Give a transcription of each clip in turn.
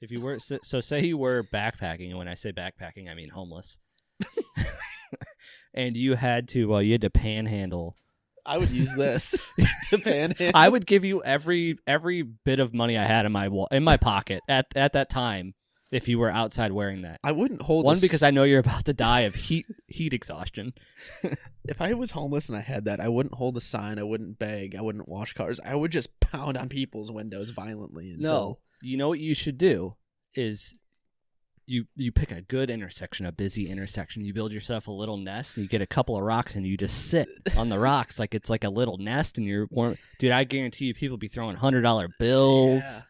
If you were so say you were backpacking, and when I say backpacking, I mean homeless, and you had to panhandle. I would use this to panhandle. I would give you every bit of money I had in my pocket at that time if you were outside wearing that. I wouldn't hold because I know you're about to die of heat exhaustion. If I was homeless and I had that, I wouldn't hold a sign. I wouldn't beg. I wouldn't wash cars. I would just pound on people's windows violently. No, you know what you should do is you pick a good intersection, a busy intersection. You build yourself a little nest, and you get a couple of rocks, and you just sit on the rocks like it's like a little nest, and you're warm. Dude, I guarantee you people be throwing $100 bills. Yeah.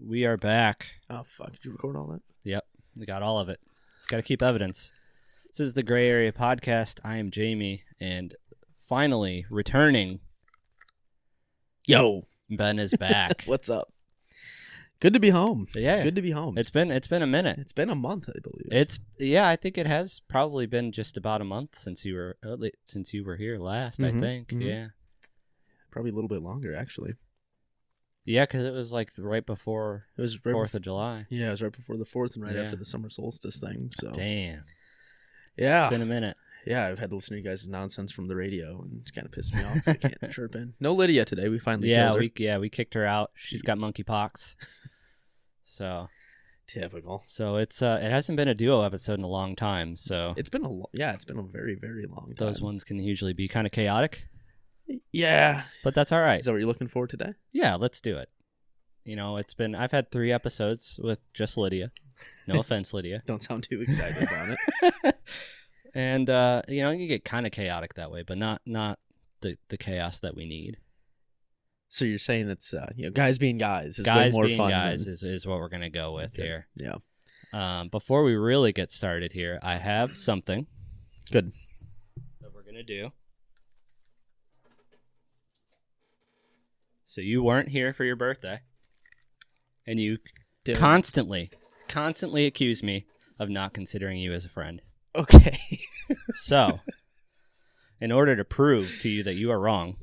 We are back. Oh, fuck. Did you record all that? Yep. We got all of it. Got to keep evidence. This is the Gray Area Podcast. I am Jamie, and finally returning. Yo. Ben is back. What's up? Good to be home. Yeah. Good to be home. It's been a minute. It's been a month, I believe. I think it has probably been just about a month since you were here last, I think. Mm-hmm. Yeah. Probably a little bit longer, actually. Yeah, because it was like right before 4th of July. Yeah, it was right before the 4th and after the summer solstice thing. So damn. Yeah. It's been a minute. Yeah, I've had to listen to you guys' nonsense from the radio, and it's kind of pissed me off because I can't chirp in. No Lydia today. We finally killed her. We kicked her out. She's got monkeypox. So typical. So it hasn't been a duo episode in a long time. So it's been a very, very long time. Those ones can usually be kind of chaotic. Yeah. But that's all right. Is that what you're looking for today? Yeah, let's do it. You know, I've had 3 episodes with just Lydia. No offense, Lydia. Don't sound too excited about it. And, you get kind of chaotic that way, but not the chaos that we need. So you're saying it's, guys being guys is guys way more being fun. Guys is what we're going to go with here. Yeah. Before we really get started here, I have something. Good. That we're going to do. So you weren't here for your birthday, and you constantly accuse me of not considering you as a friend. Okay. So, in order to prove to you that you are wrong,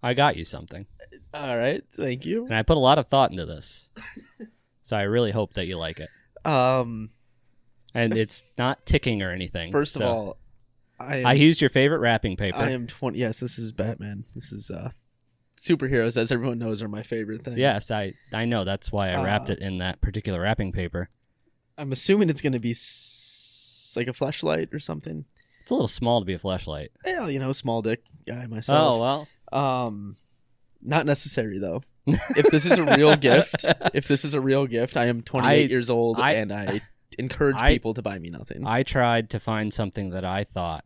I got you something. All right, thank you. And I put a lot of thought into this, so I really hope that you like it. And it's not ticking or anything. First of all, I used your favorite wrapping paper. I am 20. Yes, this is Batman. This is superheroes, as everyone knows, are my favorite thing. Yes, I know. That's why I wrapped it in that particular wrapping paper. I'm assuming it's going to be like a fleshlight or something. It's a little small to be a fleshlight. Yeah, small dick guy myself. Oh, well. Not necessary, though. If this is a real gift, I am 28 years old, and I encourage people to buy me nothing. I tried to find something that I thought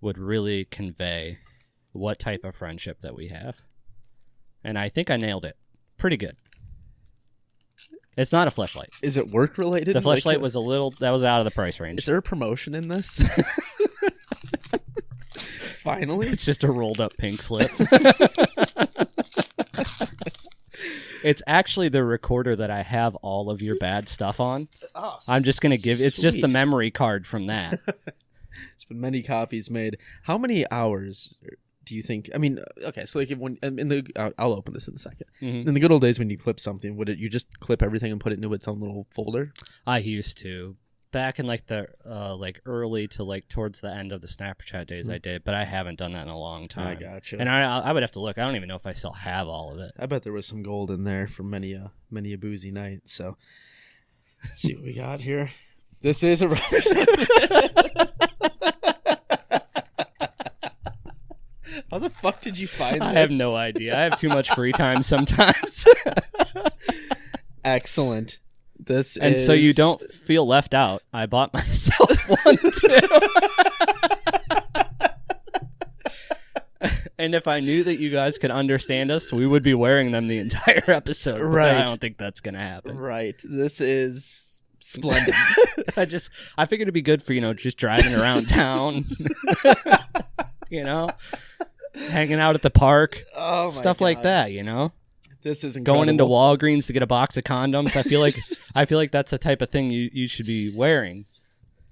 would really convey what type of friendship that we have. And I think I nailed it. Pretty good. It's not a fleshlight. Is it work related? The fleshlight was that was out of the price range. Is there a promotion in this? Finally? It's just a rolled up pink slip. It's actually the recorder that I have all of your bad stuff on. Oh, I'm just going to it's just the memory card from that. There's been many copies made. How many hours do you think? I mean, okay, so like I'll open this in a second. Mm-hmm. In the good old days when you clip something, you just clip everything and put it into its own little folder? I used to. Back in like the early to like towards the end of the Snapchat days, I did, but I haven't done that in a long time. I gotcha. And I would have to look. I don't even know if I still have all of it. I bet there was some gold in there from many a boozy night. So let's see what we got here. This is a rubber How the fuck did you find this? I have no idea. I have too much free time sometimes. Excellent. So you don't feel left out, I bought myself one too. And if I knew that you guys could understand us, we would be wearing them the entire episode. But Right. I don't think that's gonna happen. Right. This is splendid. I figured it'd be good for, just driving around town. Hanging out at the park. Oh my Stuff like God. that, This is incredible. Going into Walgreens to get a box of condoms. I feel like that's the type of thing you should be wearing.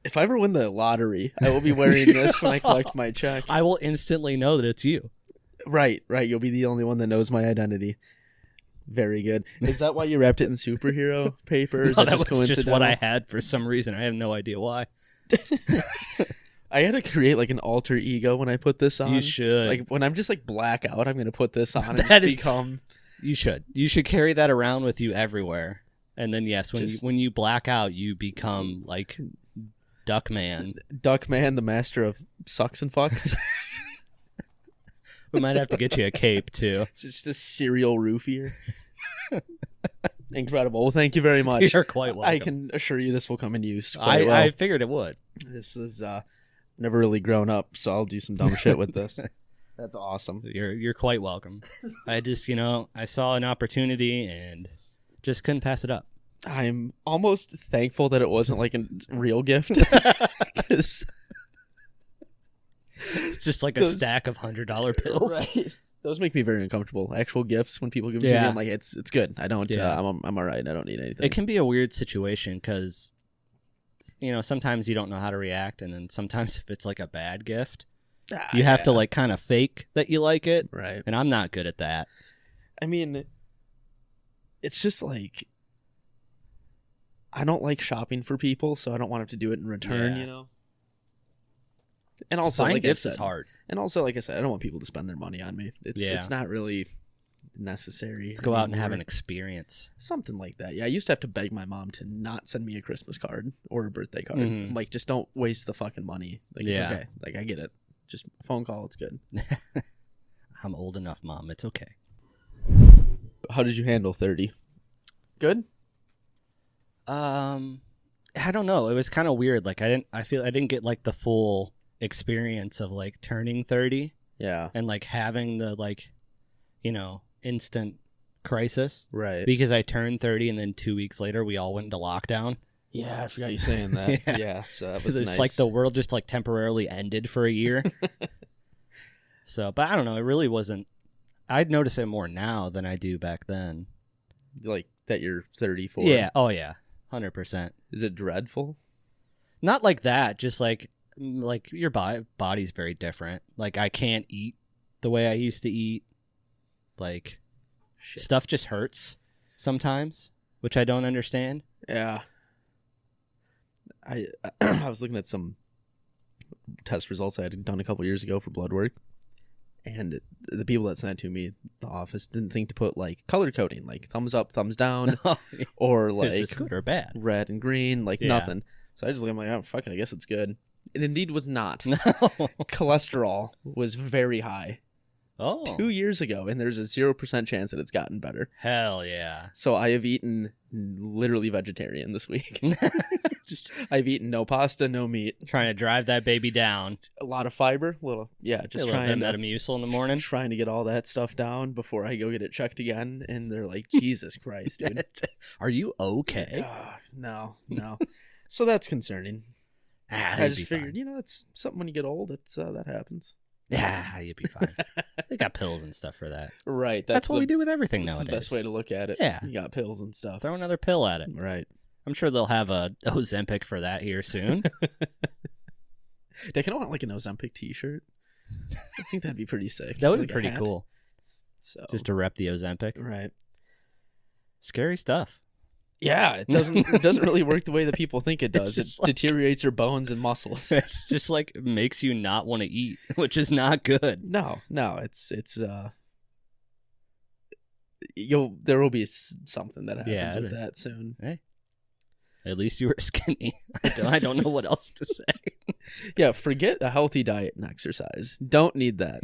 If I ever win the lottery, I will be wearing this when I collect my check. I will instantly know that it's you. Right. You'll be the only one that knows my identity. Very good. Is that why you wrapped it in superhero paper? Or is No, that that just was just coincidental? what I had for some reason. I have no idea why. I had to create like an alter ego when I put this on. You should. Like when I'm just like blackout, I'm going to put this on and That is- become. You should. You should carry that around with you everywhere. And then yes, when you black out, you become like Duckman. Duckman, the master of sucks and fucks. We might have to get you a cape too. Just a serial roofier. Incredible. Well, thank you very much. You're quite welcome. I can assure you this will come in use quite well. I figured it would. This is never really grown up, so I'll do some dumb shit with this. That's awesome. You're quite welcome. I just, I saw an opportunity and just couldn't pass it up. I'm almost thankful that it wasn't like a real gift. 'Cause It's just like a Those- stack of $100 bills. right. Those make me very uncomfortable. Actual gifts, when people give them to me, Yeah. I'm like, it's good. I don't. Yeah. I'm all right. I don't need anything. It can be a weird situation because, sometimes you don't know how to react, and then sometimes if it's like a bad gift, you have to like kind of fake that you like it, Right. and I'm not good at that. I mean, it's just like I don't like shopping for people, so I don't want to have to do it in return. Yeah. And also, Buying like gifts I said, is hard. And also, like I said, I don't want people to spend their money on me. Yeah. It's not really necessary. Let's go out and have anymore. an experience. Something like that. Yeah, I used to have to beg my mom to not send me a Christmas card or a birthday card. Mhm. I'm like, just don't waste the fucking money. Like, it's Yeah. okay. Like, I get it. Just a phone call. It's good. I'm old enough, Mom. It's okay. How did you handle 30? Good? I don't know. It was kind of weird. Like I didn't get like the full experience of like turning 30 Yeah. and like having the instant crisis Right. because I turned 30 and then 2 weeks later we all went into lockdown. Yeah, I forgot you saying that. Yeah. Yeah, so that was It's nice. like the world just like temporarily ended for a year. So, but I don't know. It really wasn't. I'd notice it more now than I do back then. Like that you're 34. Yeah. Oh yeah. 100%. Is it dreadful? Not like that. Just like your body's very different. Like I can't eat the way I used to eat. Like Shit. stuff just hurts sometimes, which I don't understand. Yeah. I was looking at some test results I had done a couple years ago for blood work, and the people that sent it to me, the office, didn't think to put like color coding, like thumbs up, thumbs down, or Is like this good or bad? red and green, like Yeah. nothing. So I just look, I'm like, oh fuck it, I guess it's good. It indeed was not. No. Cholesterol was very high Oh. 2 years ago, and there's a 0% chance that it's gotten better. Hell yeah. So I have eaten literally vegetarian this week. I've eaten no pasta, no meat, Trying to drive that baby down. a lot of fiber, just a little bit trying of Metamucil in the morning. trying to get all that stuff down before I go get it checked again. And they're like, Jesus Christ, dude. Are you okay? No. So that's concerning. Ah, I you'd just be figured, fine. it's something when you get old. It's that happens. Yeah, you'd be fine. They got pills and stuff for that. Right. That's what we do with everything That's nowadays. the best way to look at it. Yeah. You got pills and stuff. Throw another pill at it. Right. I'm sure they'll have a Ozempic for that here soon. They can want like an Ozempic t-shirt. I think that'd be pretty sick. That would Like be a pretty hat. cool. So Just to rep the Ozempic. right. Scary stuff. Yeah, it doesn't really work the way that people think it does. It just like- deteriorates your bones and muscles. It's just like makes you not want to eat, which is not good. No, it's there will be something that happens Yeah, with that soon. Hey, at least you were skinny. I don't know what else to say. Yeah, forget a healthy diet and exercise. Don't need that.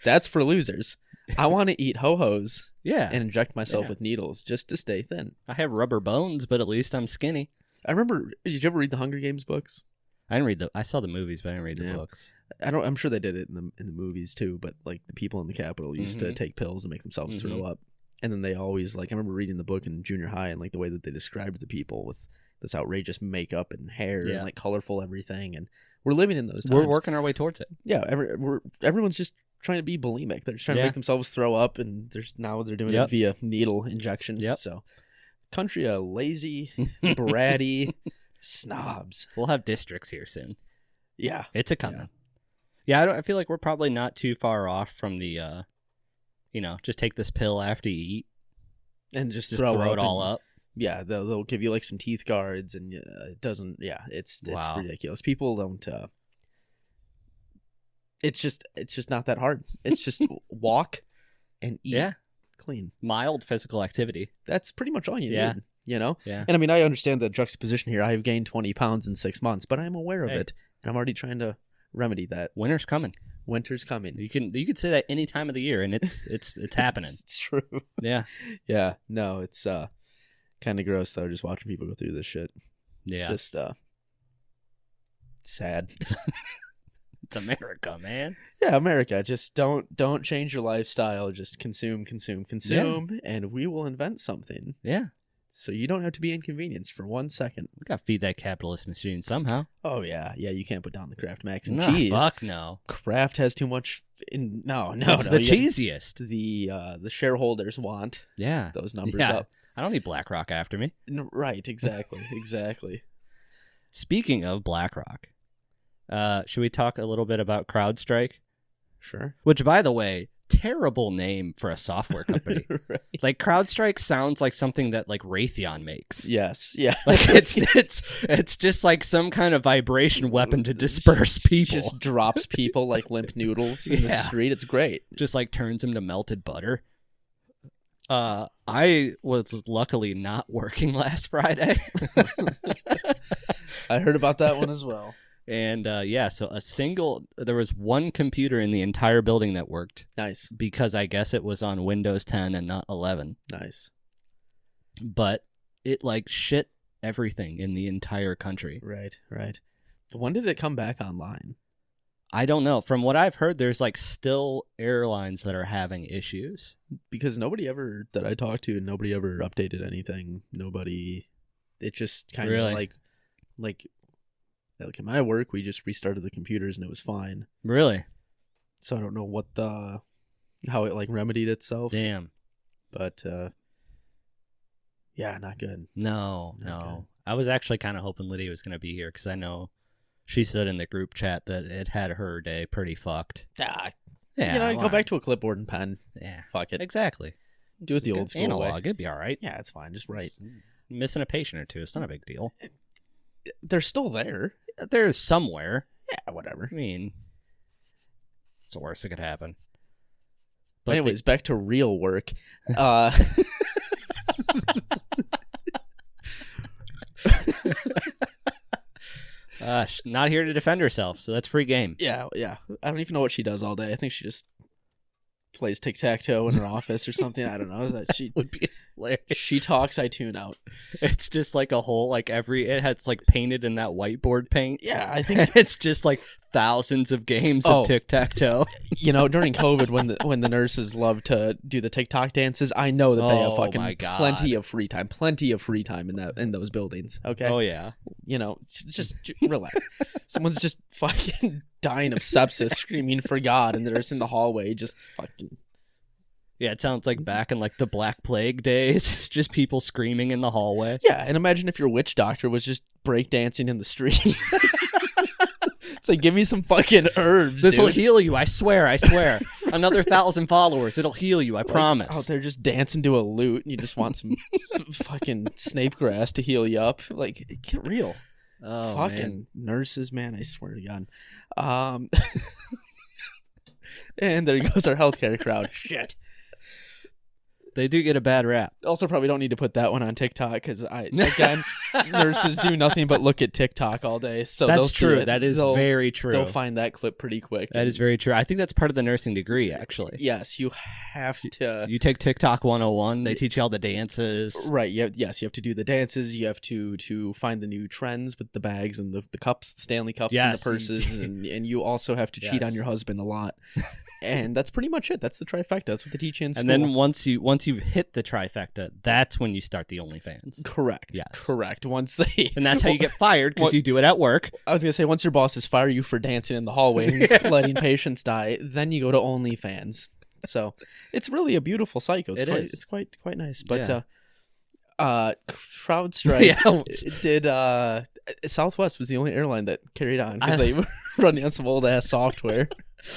That's for losers. I want to eat ho-hos Yeah, and inject myself Yeah. with needles just to stay thin. I have rubber bones, but at least I'm skinny. I remember, did you ever read the Hunger Games books? I didn't read I saw the movies, but I didn't read the books. I'm sure they did it in the movies too, but like the people in the Capitol used to take pills and make themselves throw up. And then they always I remember reading the book in junior high and like the way that they described the people with this outrageous makeup and hair and like colorful everything. And we're living in those times. We're working our way towards it. Yeah. Everyone's just trying to be bulimic. They're just trying to make themselves throw up, and now they're doing it via needle injection. So country of lazy, bratty snobs. We'll have districts here soon. Yeah. It's a coming. Yeah, I feel like we're probably not too far off from the, just take this pill after you eat. And just throw it all up. Yeah, they'll give you like some teeth guards, and it doesn't, it's ridiculous. People don't, it's just not that hard. It's just walk and eat clean. Mild physical activity. That's pretty much all you need. Yeah. And I mean, I understand the juxtaposition here. I've gained 20 pounds in 6 months, but I'm aware of it, and I'm already trying to remedy that. Winter's coming. You could say that any time of the year, and it's happening. It's true. Yeah. Yeah. No, it's kind of gross though, just watching people go through this shit. It's just sad. It's America, man. Yeah, America. Just don't change your lifestyle. Just consume, and we will invent something. Yeah. So you don't have to be inconvenienced for 1 second. We gotta feed that capitalist machine somehow. Oh yeah, you can't put down the Kraft Mac and cheese. Fuck no. Kraft has too much. No, it's the cheesiest. The shareholders want. Those numbers up. I don't need BlackRock after me. Right. Exactly. Speaking of BlackRock, should we talk a little bit about Crowdstrike? Sure. Which, by the way, terrible name for a software company. Right. Like Crowdstrike sounds like something that like Raytheon makes. Yes. Yeah. Like it's just like some kind of vibration weapon to disperse people. Just drops people like limp noodles in the street. It's great. Just like turns them to melted butter. I was luckily not working last Friday. I heard about that one as well. And so there was one computer in the entire building that worked. Nice. Because I guess it was on Windows 10 and not 11. Nice. But it like shit everything in the entire country. Right. When did it come back online? I don't know. From what I've heard, there's like still airlines that are having issues. Because nobody ever that I talked to, nobody ever updated anything. It just kind of like at my work, we just restarted the computers and it was fine. Really? So I don't know how it like remedied itself. Damn. But not good. No. Good. I was actually kind of hoping Lydia was going to be here because I know she said in the group chat that it had her day pretty fucked. Yeah. Go back to a clipboard and pen. Yeah. Fuck it. Exactly. Do it the old school analog. way. It'd be all right. Yeah, it's fine. Just write. Missing a patient or two. It's not a big deal. They're still there. They're somewhere. Yeah, whatever. I mean, it's the worst that could happen. But anyways, back to real work. Not here to defend herself, so that's free game. Yeah. I don't even know what she does all day. I think she just plays tic-tac-toe in her office or something. I don't know. She would be hilarious. She talks, I tune out. It's just like a whole it has like painted in that whiteboard paint. Yeah, I think it's just like thousands of games of tic-tac-toe. During COVID when the nurses love to do the TikTok dances, I know that they have fucking plenty of free time in those buildings. Okay. Oh yeah. Just relax. Someone's just fucking dying of sepsis, screaming for God, and they're just in the hallway, just fucking. Yeah, it sounds like back in like the Black Plague days. It's just people screaming in the hallway. Yeah, and imagine if your witch doctor was just breakdancing in the street. It's like, give me some fucking herbs. This will heal you, I swear. Another 1,000 followers, it'll heal you, I promise. Out there just dancing to a lute, and you just want some fucking snape grass to heal you up. Like, get real. Oh, fucking man. Nurses, man, I swear to God. And there goes our healthcare crowd. Shit. They do get a bad rap. Also, probably don't need to put that one on TikTok because again, nurses do nothing but look at TikTok all day. So that's true. That is very true. They'll find that clip pretty quick. That is very true. I think that's part of the nursing degree, actually. Yes, you have to. You take TikTok 101. They teach you all the dances. Right. Yes, you have to do the dances. You have to find the new trends with the bags and the cups, the Stanley cups and the purses, and you also have to cheat on your husband a lot. And that's pretty much it. That's the trifecta. That's what they teach you in school. And then once you've hit the trifecta, that's when you start the OnlyFans. Correct. Yes. Correct. Once they and that's how you get fired because you do it at work. I was gonna say once your bosses fire you for dancing in the hallway and letting patients die, then you go to OnlyFans. So it's really a beautiful cycle. It's quite nice. But Crowdstrike did. Southwest was the only airline that carried on because they were running on some old ass software.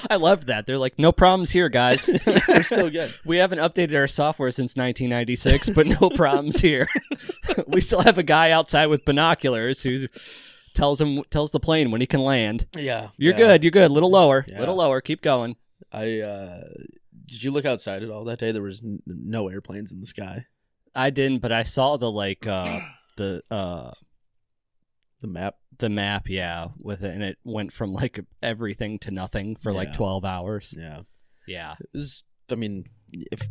I loved that. They're like, no problems here, guys. We're still good. We haven't updated our software since 1996, but no problems here. We still have a guy outside with binoculars who tells the plane when he can land. Yeah. You're good. You're good. Little lower. Little lower. Keep going. Did you look outside at all that day? There was no airplanes in the sky. I didn't, but I saw the map. The map, yeah, with it, and it went from like everything to nothing for like 12 hours. Yeah. It was. I mean, if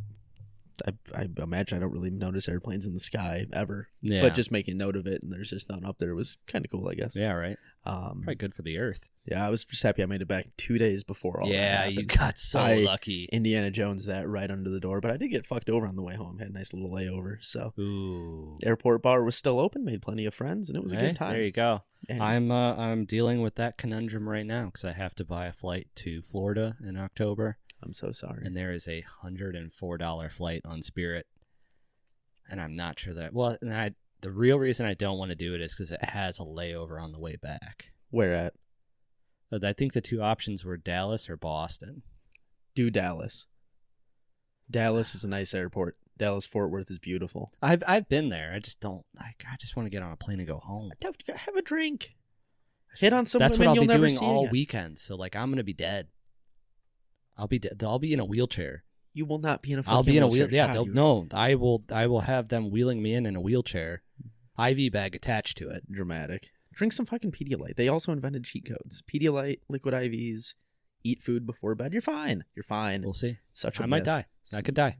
I imagine I don't really notice airplanes in the sky ever. Yeah. But just making note of it and there's just none up there was kind of cool, I guess. Yeah, right. Probably good for the earth. Yeah, I was just happy I made it back 2 days before all that happened. You got so lucky. Indiana Jones that right under the door, but I did get fucked over on the way home. Had a nice little layover, so. Ooh. Airport bar was still open, made plenty of friends, and it was a good time. There you go. And I'm dealing with that conundrum right now because I have to buy a flight to Florida in October. I'm so sorry. And there is a $104 flight on Spirit. And I'm not sure that... Well, the real reason I don't want to do it is because it has a layover on the way back. Where at? I think the two options were Dallas or Boston. Do Dallas. Dallas is a nice airport. Dallas-Fort Worth is beautiful. I've been there. I just don't... I just want to get on a plane and go home. Have a drink. Hit on some That's what women I'll you'll be never doing see all again. weekend. So, I'm going to be dead. I'll be dead. I'll be in a wheelchair. You will not be in a fucking I'll be in a wheelchair. Yeah, no. I will have them wheeling me in a wheelchair. IV bag attached to it. Dramatic. Drink some fucking Pedialyte. They also invented cheat codes. Pedialyte, liquid IVs, eat food before bed. You're fine. You're fine. We'll see. I might die. I could die.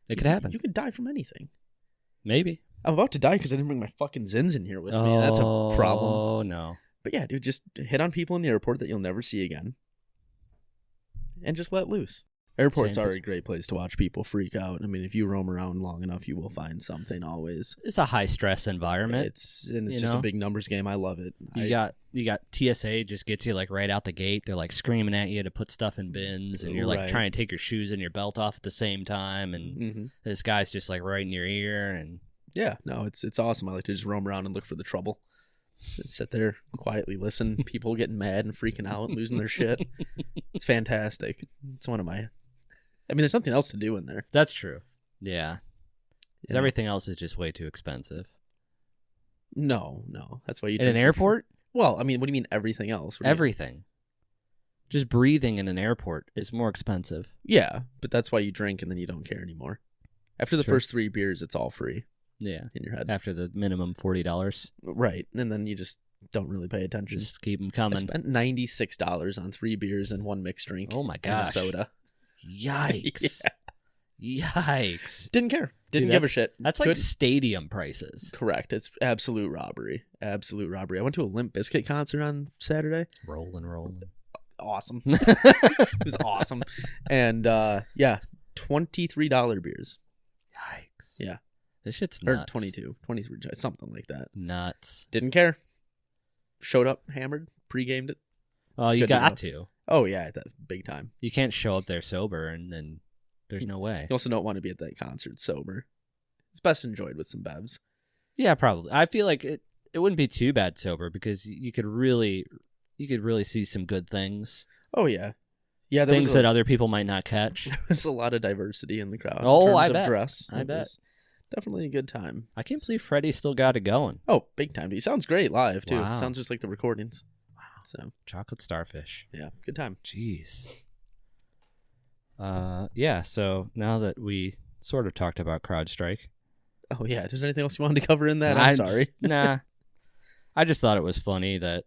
It could happen. You could die from anything. Maybe. I'm about to die because I didn't bring my fucking Zins in here with me. That's a problem. Oh, no. But yeah, dude, just hit on people in the airport that you'll never see again. And just let loose. Airports are a great place to watch people freak out. I mean, if you roam around long enough, you will find something always. It's a high stress environment. It's just a big numbers game. I love it. You got TSA just gets you right out the gate. They're screaming at you to put stuff in bins, and you're trying to take your shoes and your belt off at the same time, and this guy's just right in your ear. And yeah, no, it's awesome. I like to just roam around and look for the trouble. Just sit there, quietly listen. People getting mad and freaking out, losing their shit. It's fantastic. It's one of my. I mean, there's nothing else to do in there. That's true. Yeah. Because everything else is just way too expensive. No. That's why you in an airport? Well, I mean, what do you mean everything else? Everything. Just breathing in an airport is more expensive. Yeah, but that's why you drink and then you don't care anymore. After the first 3 beers, it's all free. Yeah. In your head. After the minimum $40. Right. And then you just don't really pay attention. Just keep them coming. I spent $96 on 3 beers and 1 mixed drink. Oh my gosh. And a soda. Yikes. Yeah. Yikes. Didn't care. Didn't give a shit. That's stadium prices. Correct. It's absolute robbery. Absolute robbery. I went to a Limp Bizkit concert on Saturday. Rolling. Awesome. It was awesome. And $23 beers. Yikes. Yeah. This shit's nuts. Or 22, 23, something like that. Nuts. Didn't care. Showed up hammered, pre-gamed it. Oh, you got to. Oh, yeah, big time. You can't show up there sober and then there's no way. You also don't want to be at that concert sober. It's best enjoyed with some bevs. Yeah, probably. I feel like it wouldn't be too bad sober because you could really see some good things. Oh, yeah. Yeah, things that other people might not catch. There was a lot of diversity in the crowd. Oh, in terms I of bet. Dress. I bet. Definitely a good time. I can't believe Freddie still got it going. Oh, big time. He sounds great live, too. Wow. Sounds just like the recordings. Wow. So chocolate starfish. Yeah, good time. Jeez. Yeah, so now that we sort of talked about Crowdstrike. Oh, yeah. If there's anything else you wanted to cover in that, I'm sorry. Nah. I just thought it was funny that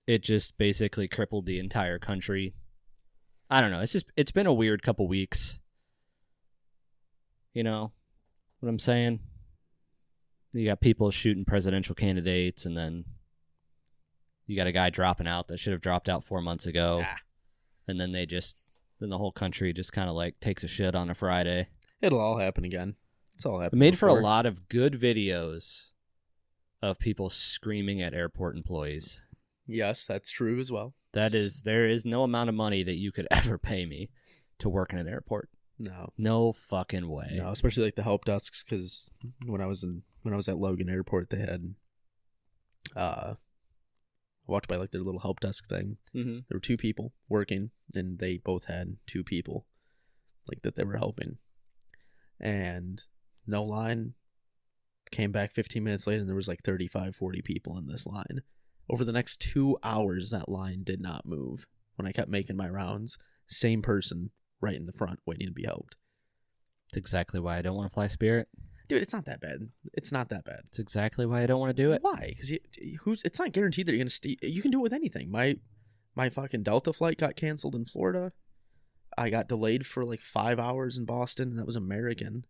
it just basically crippled the entire country. I don't know. It's been a weird couple weeks. You know what I'm saying? You got people shooting presidential candidates, and then you got a guy dropping out that should have dropped out 4 months ago. And then then the whole country just kind of like takes a shit on a Friday. It'll all happen again. It's all happened. It made before. for a lot of good videos of people screaming at airport employees. Yes, that's true as well. There is no amount of money that you could ever pay me to work in an airport. No fucking way. No, especially like the help desks, because when I was at Logan Airport, they had I walked by like their little help desk thing. Mm-hmm. There were 2 people working, and they both had 2 people like that they were helping. And no line. Came back 15 minutes later, and there was like 35, 40 people in this line. Over the next 2 hours, that line did not move. When I kept making my rounds, same person right in the front waiting to be helped. That's exactly why I don't want to fly Spirit. Dude, it's not that bad. It's not that bad. It's exactly why I don't want to do it. Why? Because it's not guaranteed that you're going to stay. You can do it with anything. My fucking Delta flight got canceled in Florida. I got delayed for like 5 hours in Boston, and that was American.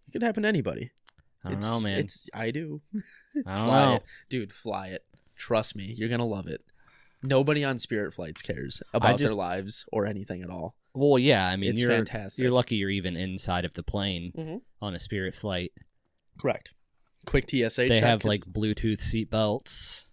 It could happen to anybody. I don't know, man. I do. I don't know. It. Dude, fly it. Trust me. You're going to love it. Nobody on Spirit flights cares about their lives or anything at all. Well, yeah. I mean, it's fantastic. You're lucky you're even inside of the plane on a Spirit flight. Correct. Quick TSA They check. have like Bluetooth seat belts.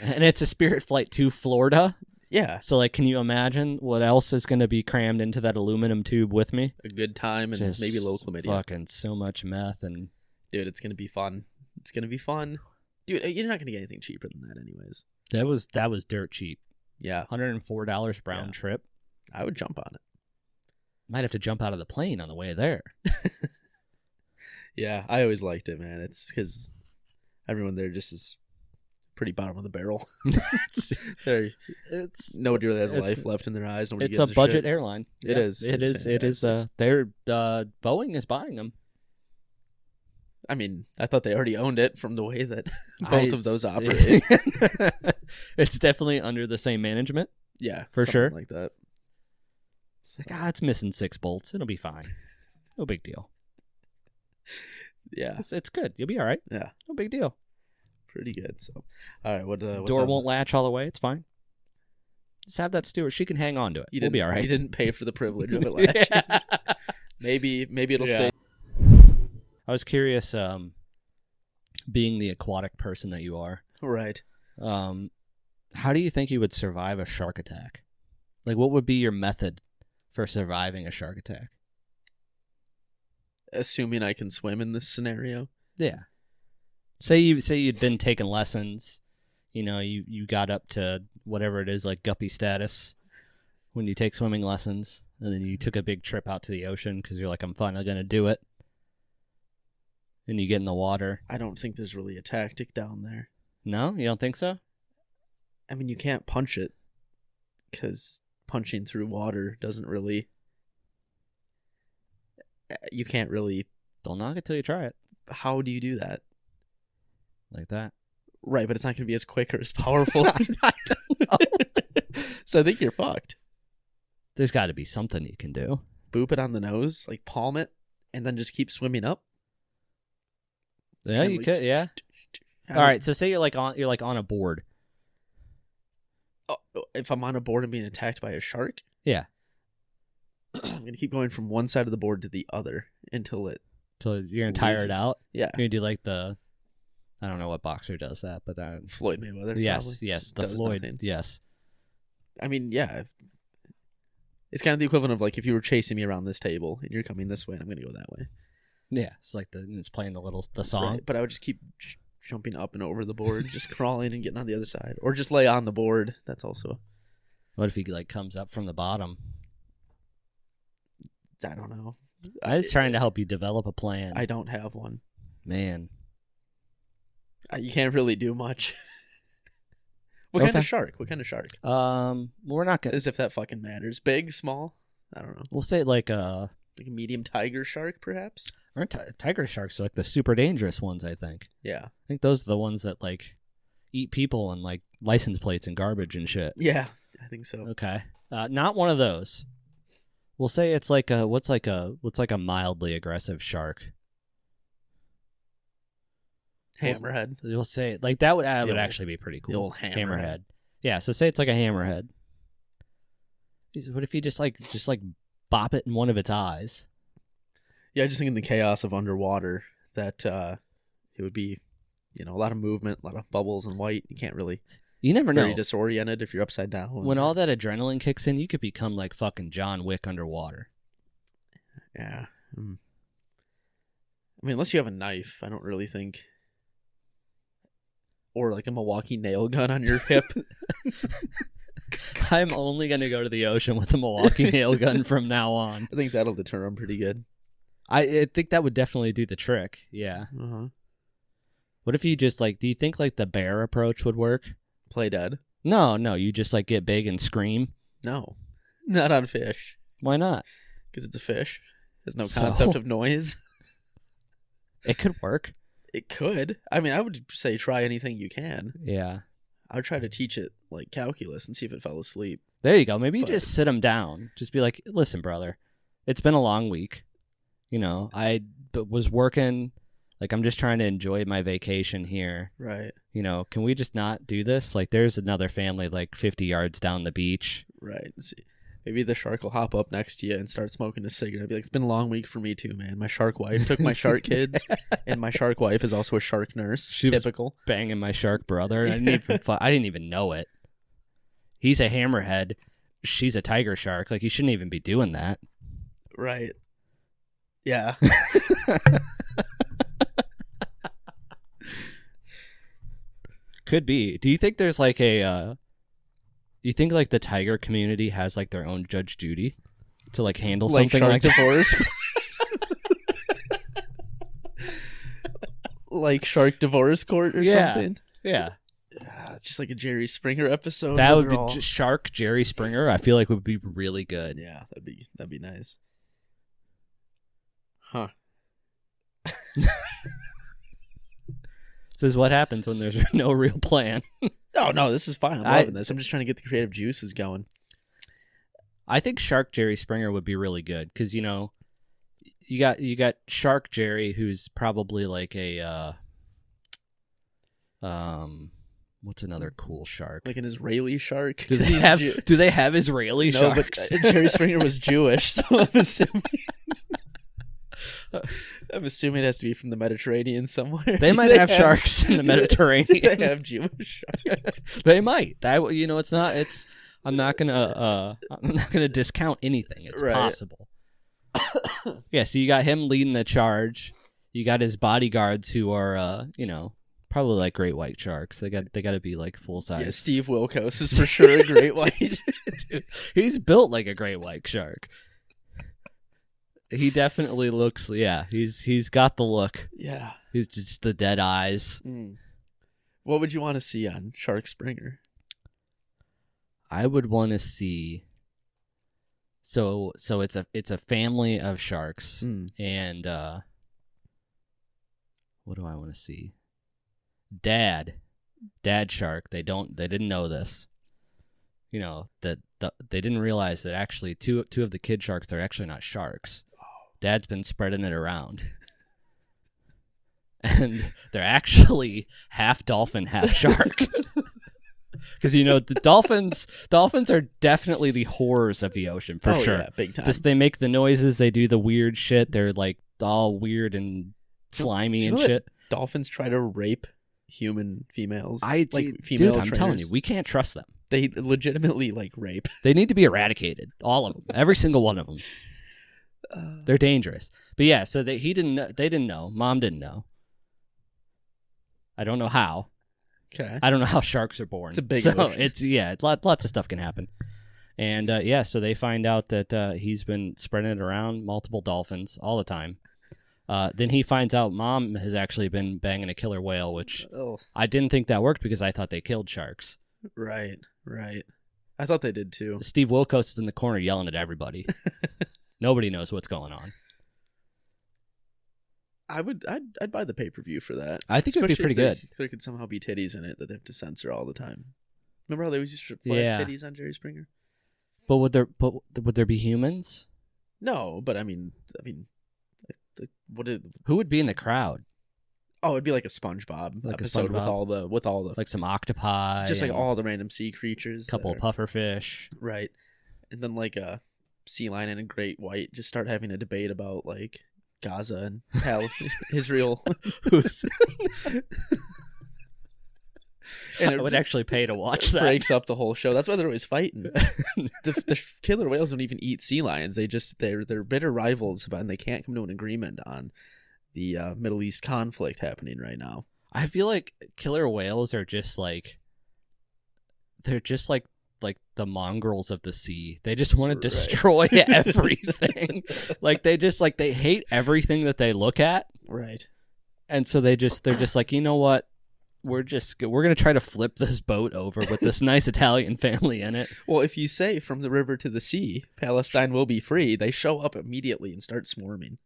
And it's a Spirit flight to Florida. Yeah. So, like, can you imagine what else is going to be crammed into that aluminum tube with me? A good time and maybe a little chlamydia. Fucking so much meth. And dude, it's going to be fun. It's going to be fun. Dude, you're not going to get anything cheaper than that anyways. That was dirt cheap. Yeah. $104 round trip. I would jump on it. Might have to jump out of the plane on the way there. Yeah, I always liked it, man. It's because everyone there just is pretty bottom of the barrel. Nobody really has life left in their eyes. Nobody it's a budget airline. It is. It is. Boeing is buying them. I mean, I thought they already owned it from the way that both of those operate. It's definitely under the same management. Yeah, for sure. Like that. It's like, it's missing 6 bolts. It'll be fine. No big deal. Yeah, it's good. You'll be all right. Yeah, no big deal. Pretty good. So, all right. What's door won't latch all the way. It's fine. Just have that steward. She can hang on to it. We'll be all right. You didn't pay for the privilege of it latching. Maybe it'll stay. I was curious, being the aquatic person that you are. Right. How do you think you would survive a shark attack? Like, what would be your method for surviving a shark attack? Assuming I can swim in this scenario. Yeah. Say you'd been taking lessons. You know, you got up to whatever it is, like guppy status, when you take swimming lessons, and then you took a big trip out to the ocean because you're like, I'm finally gonna do it. And you get in the water. I don't think there's really a tactic down there. No? You don't think so? I mean, you can't punch it because punching through water doesn't really... You can't really... Don't knock it till you try it. How do you do that? Like that. Right, but it's not going to be as quick or as powerful. I don't know. So I think you're fucked. There's got to be something you can do. Boop it on the nose, like palm it, and then just keep swimming up. Yeah, you could. Yeah. All right. So say you're like on a board. Oh, if I'm on a board and being attacked by a shark, yeah, I'm gonna keep going from one side of the board to the other until you're gonna tire it out. Yeah, you're gonna do like I don't know what boxer does that, but Floyd Mayweather. Yes, the Floyd. Nothing. Yes. I mean, yeah. It's kind of the equivalent of like if you were chasing me around this table and you're coming this way, and I'm gonna go that way. Yeah, it's like it's playing the song. Right, but I would just keep jumping up and over the board, just crawling and getting on the other side, or just lay on the board. That's also. What if he like comes up from the bottom? I don't know. I was trying to help you develop a plan. I don't have one. Man, you can't really do much. What kind of shark? We're not gonna. As if that fucking matters. Big, small. I don't know. We'll say like a medium tiger shark, perhaps. Or tiger sharks are like the super dangerous ones. I think. Yeah. I think those are the ones that like eat people and like license plates and garbage and shit. Yeah, I think so. Okay. Not one of those. We'll say it's like what's like a mildly aggressive shark. Hammerhead. We'll say like that would old, actually be pretty cool. The old hammerhead. Yeah. So say it's like a hammerhead. What if you just bop it in one of its eyes? Yeah, I just think in the chaos of underwater that it would be, a lot of movement, a lot of bubbles and white. You can't really. You never know. Very disoriented if you're upside down. When all that adrenaline kicks in, you could become like fucking John Wick underwater. Yeah. I mean, unless you have a knife, I don't really think. Or like a Milwaukee nail gun on your hip. I'm only going to go to the ocean with a Milwaukee nail gun from now on. I think that'll deter them pretty good. I think that would definitely do the trick. Yeah. Uh-huh. What if you just do you think like the bear approach would work? Play dead? No, you just like get big and scream. No, not on fish. Why not? Because it's a fish. There's no concept of noise. It could work. It could. I mean, I would say try anything you can. Yeah. I would try to teach it like calculus and see if it fell asleep. There you go. Maybe you just sit them down. Just be like, listen, brother, it's been a long week. I was working. Like, I'm just trying to enjoy my vacation here. Right. Can we just not do this? Like, there's another family like 50 yards down the beach. Right. See, maybe the shark will hop up next to you and start smoking a cigarette. Be like, it's been a long week for me too, man. My shark wife took my shark kids, and my shark wife is also a shark nurse. She Typical. Was banging my shark brother. I didn't even know it. He's a hammerhead. She's a tiger shark. Like, he shouldn't even be doing that. Right. Yeah. Could be. Do you think there's like do you think like the tiger community has like their own Judge Judy to like handle something like divorce? Like Shark Divorce Court or something? Yeah. It's just like a Jerry Springer episode. That would be just Shark Jerry Springer. I feel like would be really good. Yeah, that'd be nice. Huh. This is what happens when there's no real plan. Oh, no, this is fine. I'm loving this. I'm just trying to get the creative juices going. I think Shark Jerry Springer would be really good because, you got Shark Jerry, who's probably like a, what's another cool shark? Like an Israeli shark? Do they have Israeli sharks? No, but Jerry Springer was Jewish, so I'm assuming it has to be from the Mediterranean somewhere. They might have sharks in the Mediterranean. Do they have Jewish sharks? They might. It's not. I'm not gonna discount anything. It's possible. Yeah. So you got him leading the charge. You got his bodyguards who are, probably like great white sharks. They got to be like full size. Yeah, Steve Wilkos is for sure a great white. Dude, he's built like a great white shark. He definitely looks. Yeah, he's got the look. Yeah, he's just the dead eyes. What would you want to see on Shark Springer? I would want to see. So it's a family of sharks, and what do I want to see? Dad shark. They didn't know this. That they didn't realize that actually two of the kid sharks, they're actually not sharks. Dad's been spreading it around. And they're actually half dolphin, half shark. Because, the dolphins are definitely the horrors of the ocean, for sure. Yeah, big time. They make the noises, they do the weird shit. They're like all weird and slimy and shit. Dolphins try to rape human females. Dude, I'm telling you, we can't trust them. They legitimately rape. They need to be eradicated. All of them. Every single one of them. They're dangerous. But yeah, so they didn't know. Mom didn't know. I don't know how. Okay. I don't know how sharks are born. It's a big ocean. It's lots of stuff can happen. And so they find out that he's been spreading it around, multiple dolphins all the time. Then he finds out Mom has actually been banging a killer whale, which I didn't think that worked because I thought they killed sharks. Right. I thought they did too. Steve Wilkos is in the corner yelling at everybody. Nobody knows what's going on. I'd buy the pay-per-view for that. I think it would be pretty good. If there could somehow be titties in it that they have to censor all the time. Remember how they always used to flash titties on Jerry Springer? But would there be humans? No, but I mean, who would be in the crowd? Oh, it'd be like a SpongeBob episode with all the like some octopi, just like all the random sea creatures, a couple of pufferfish, right? And then like a sea lion and a great white just start having a debate about like Gaza and Israel. And I would actually pay to watch that. Breaks up the whole show. That's why they're always fighting. The killer whales don't even eat sea lions. They're bitter rivals, and they can't come to an agreement on the Middle East conflict happening right now. I feel like killer whales are just like the mongrels of the sea. They just want to destroy everything. Like they hate everything that they look at. Right. And so they're just like, you know what? We're going to try to flip this boat over with this nice Italian family in it. Well, if you say from the river to the sea, Palestine will be free, they show up immediately and start swarming.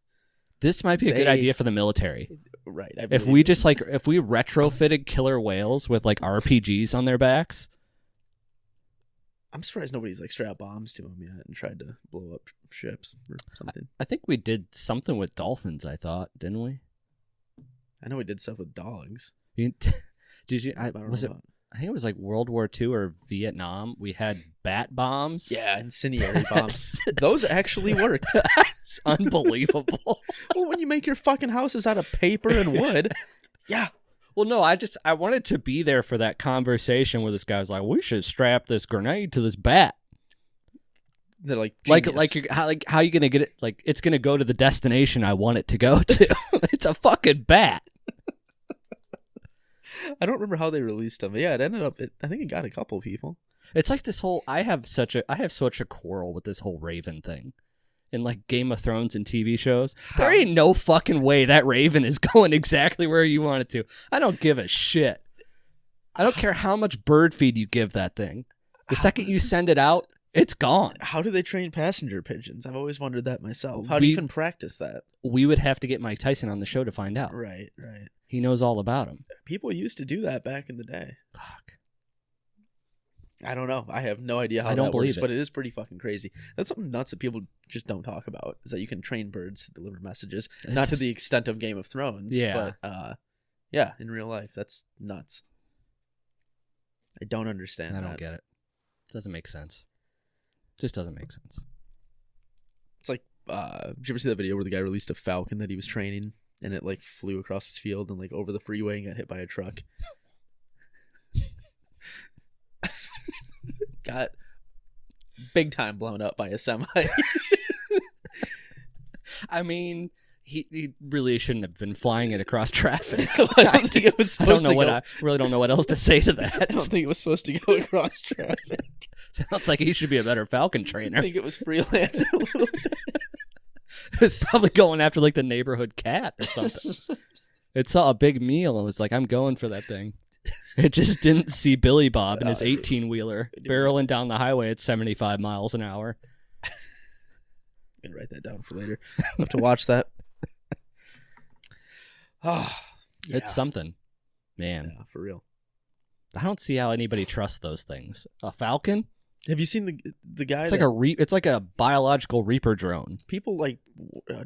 This might be a good idea for the military. Right. If we retrofitted killer whales with like RPGs on their backs. I'm surprised nobody's like strapped bombs to them yet and tried to blow up ships or something. I think we did something with dolphins, I thought, didn't we? I know we did stuff with dogs. Did you? I think it was like World War II or Vietnam. We had bat bombs. Yeah, incendiary bombs. Those actually worked. It's unbelievable. Well, when you make your fucking houses out of paper and wood, yeah. Well, no, I wanted to be there for that conversation where this guy was like, "We should strap this grenade to this bat." They're like, how you gonna get it? Like, it's gonna go to the destination I want it to go to. It's a fucking bat. I don't remember how they released them. Yeah, it ended up. I think it got a couple people. It's like this whole. I have such a quarrel with this whole Raven thing, in like Game of Thrones and TV shows. There ain't no fucking way that Raven is going exactly where you want it to. I don't give a shit. I don't care how much bird feed you give that thing. The second you send it out, it's gone. How do they train passenger pigeons? I've always wondered that myself. How do you even practice that? We would have to get Mike Tyson on the show to find out. Right. He knows all about them. People used to do that back in the day. Fuck. I don't know. I have no idea how I don't that believe works, it. But it is pretty fucking crazy. That's something nuts that people just don't talk about, is that you can train birds to deliver messages. Not to the extent of Game of Thrones, but in real life. That's nuts. I don't understand that. I don't get it. Doesn't make sense. Just doesn't make sense. It's like, did you ever see that video where the guy released a falcon that he was training, and it like flew across his field and like over the freeway and got hit by a truck? Got big time blown up by a semi. I mean, he really shouldn't have been flying it across traffic. I don't think it was supposed to go. I really don't know what else to say to that. I don't think it was supposed to go across traffic. Sounds like he should be a better Falcon trainer. I think it was freelance a little bit. It was probably going after like the neighborhood cat or something. It saw a big meal and was like, I'm going for that thing. It just didn't see Billy Bob in his 18-wheeler barreling down the highway at 75 miles an hour. I'm going to write that down for later. I'll have to watch that. Oh, yeah. It's something. Man. Yeah, for real. I don't see how anybody trusts those things. A falcon? Have you seen the guy? It's like a biological reaper drone. People like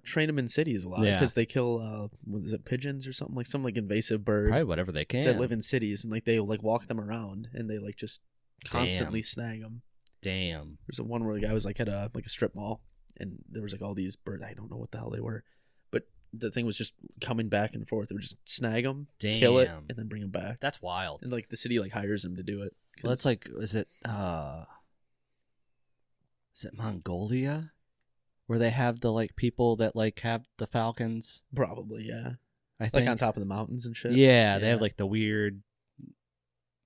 train them in cities a lot because they kill what is it, pigeons or something, like some like invasive bird. Probably whatever they can. That live in cities, and like they like walk them around and they like just constantly snag them. Damn. There's one where the guy was like at a strip mall, and there was like all these birds. I don't know what the hell they were, but the thing was just coming back and forth. They would just snag them, kill it, and then bring them back. That's wild. And like the city like hires them to do it. Well, that's like, is it Mongolia, where they have the like people that like have the falcons? Probably, yeah. I think like on top of the mountains and shit. Yeah, they have like the weird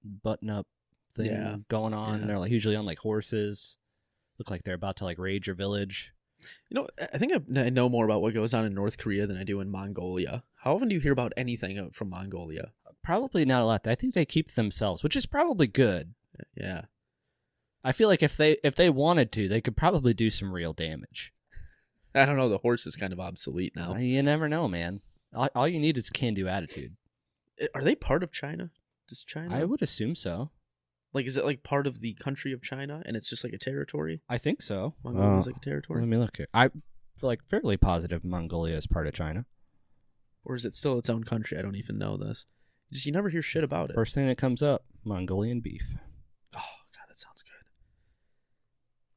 button-up thing going on. Yeah. They're like usually on like horses. Look like they're about to like raid your village. You know, I think I know more about what goes on in North Korea than I do in Mongolia. How often do you hear about anything from Mongolia? Probably not a lot. I think they keep to themselves, which is probably good. Yeah. I feel like if they wanted to, they could probably do some real damage. I don't know. The horse is kind of obsolete now. You never know, man. All you need is can-do attitude. Are they part of China? Does China? I would assume so. Like, is it like part of the country of China, and it's just like a territory? I think so. Mongolia is like a territory. Let me look here. I feel like fairly positive Mongolia is part of China. Or is it still its own country? I don't even know this. You never hear shit about it. First thing that comes up, Mongolian beef. Oh, God, that sounds good.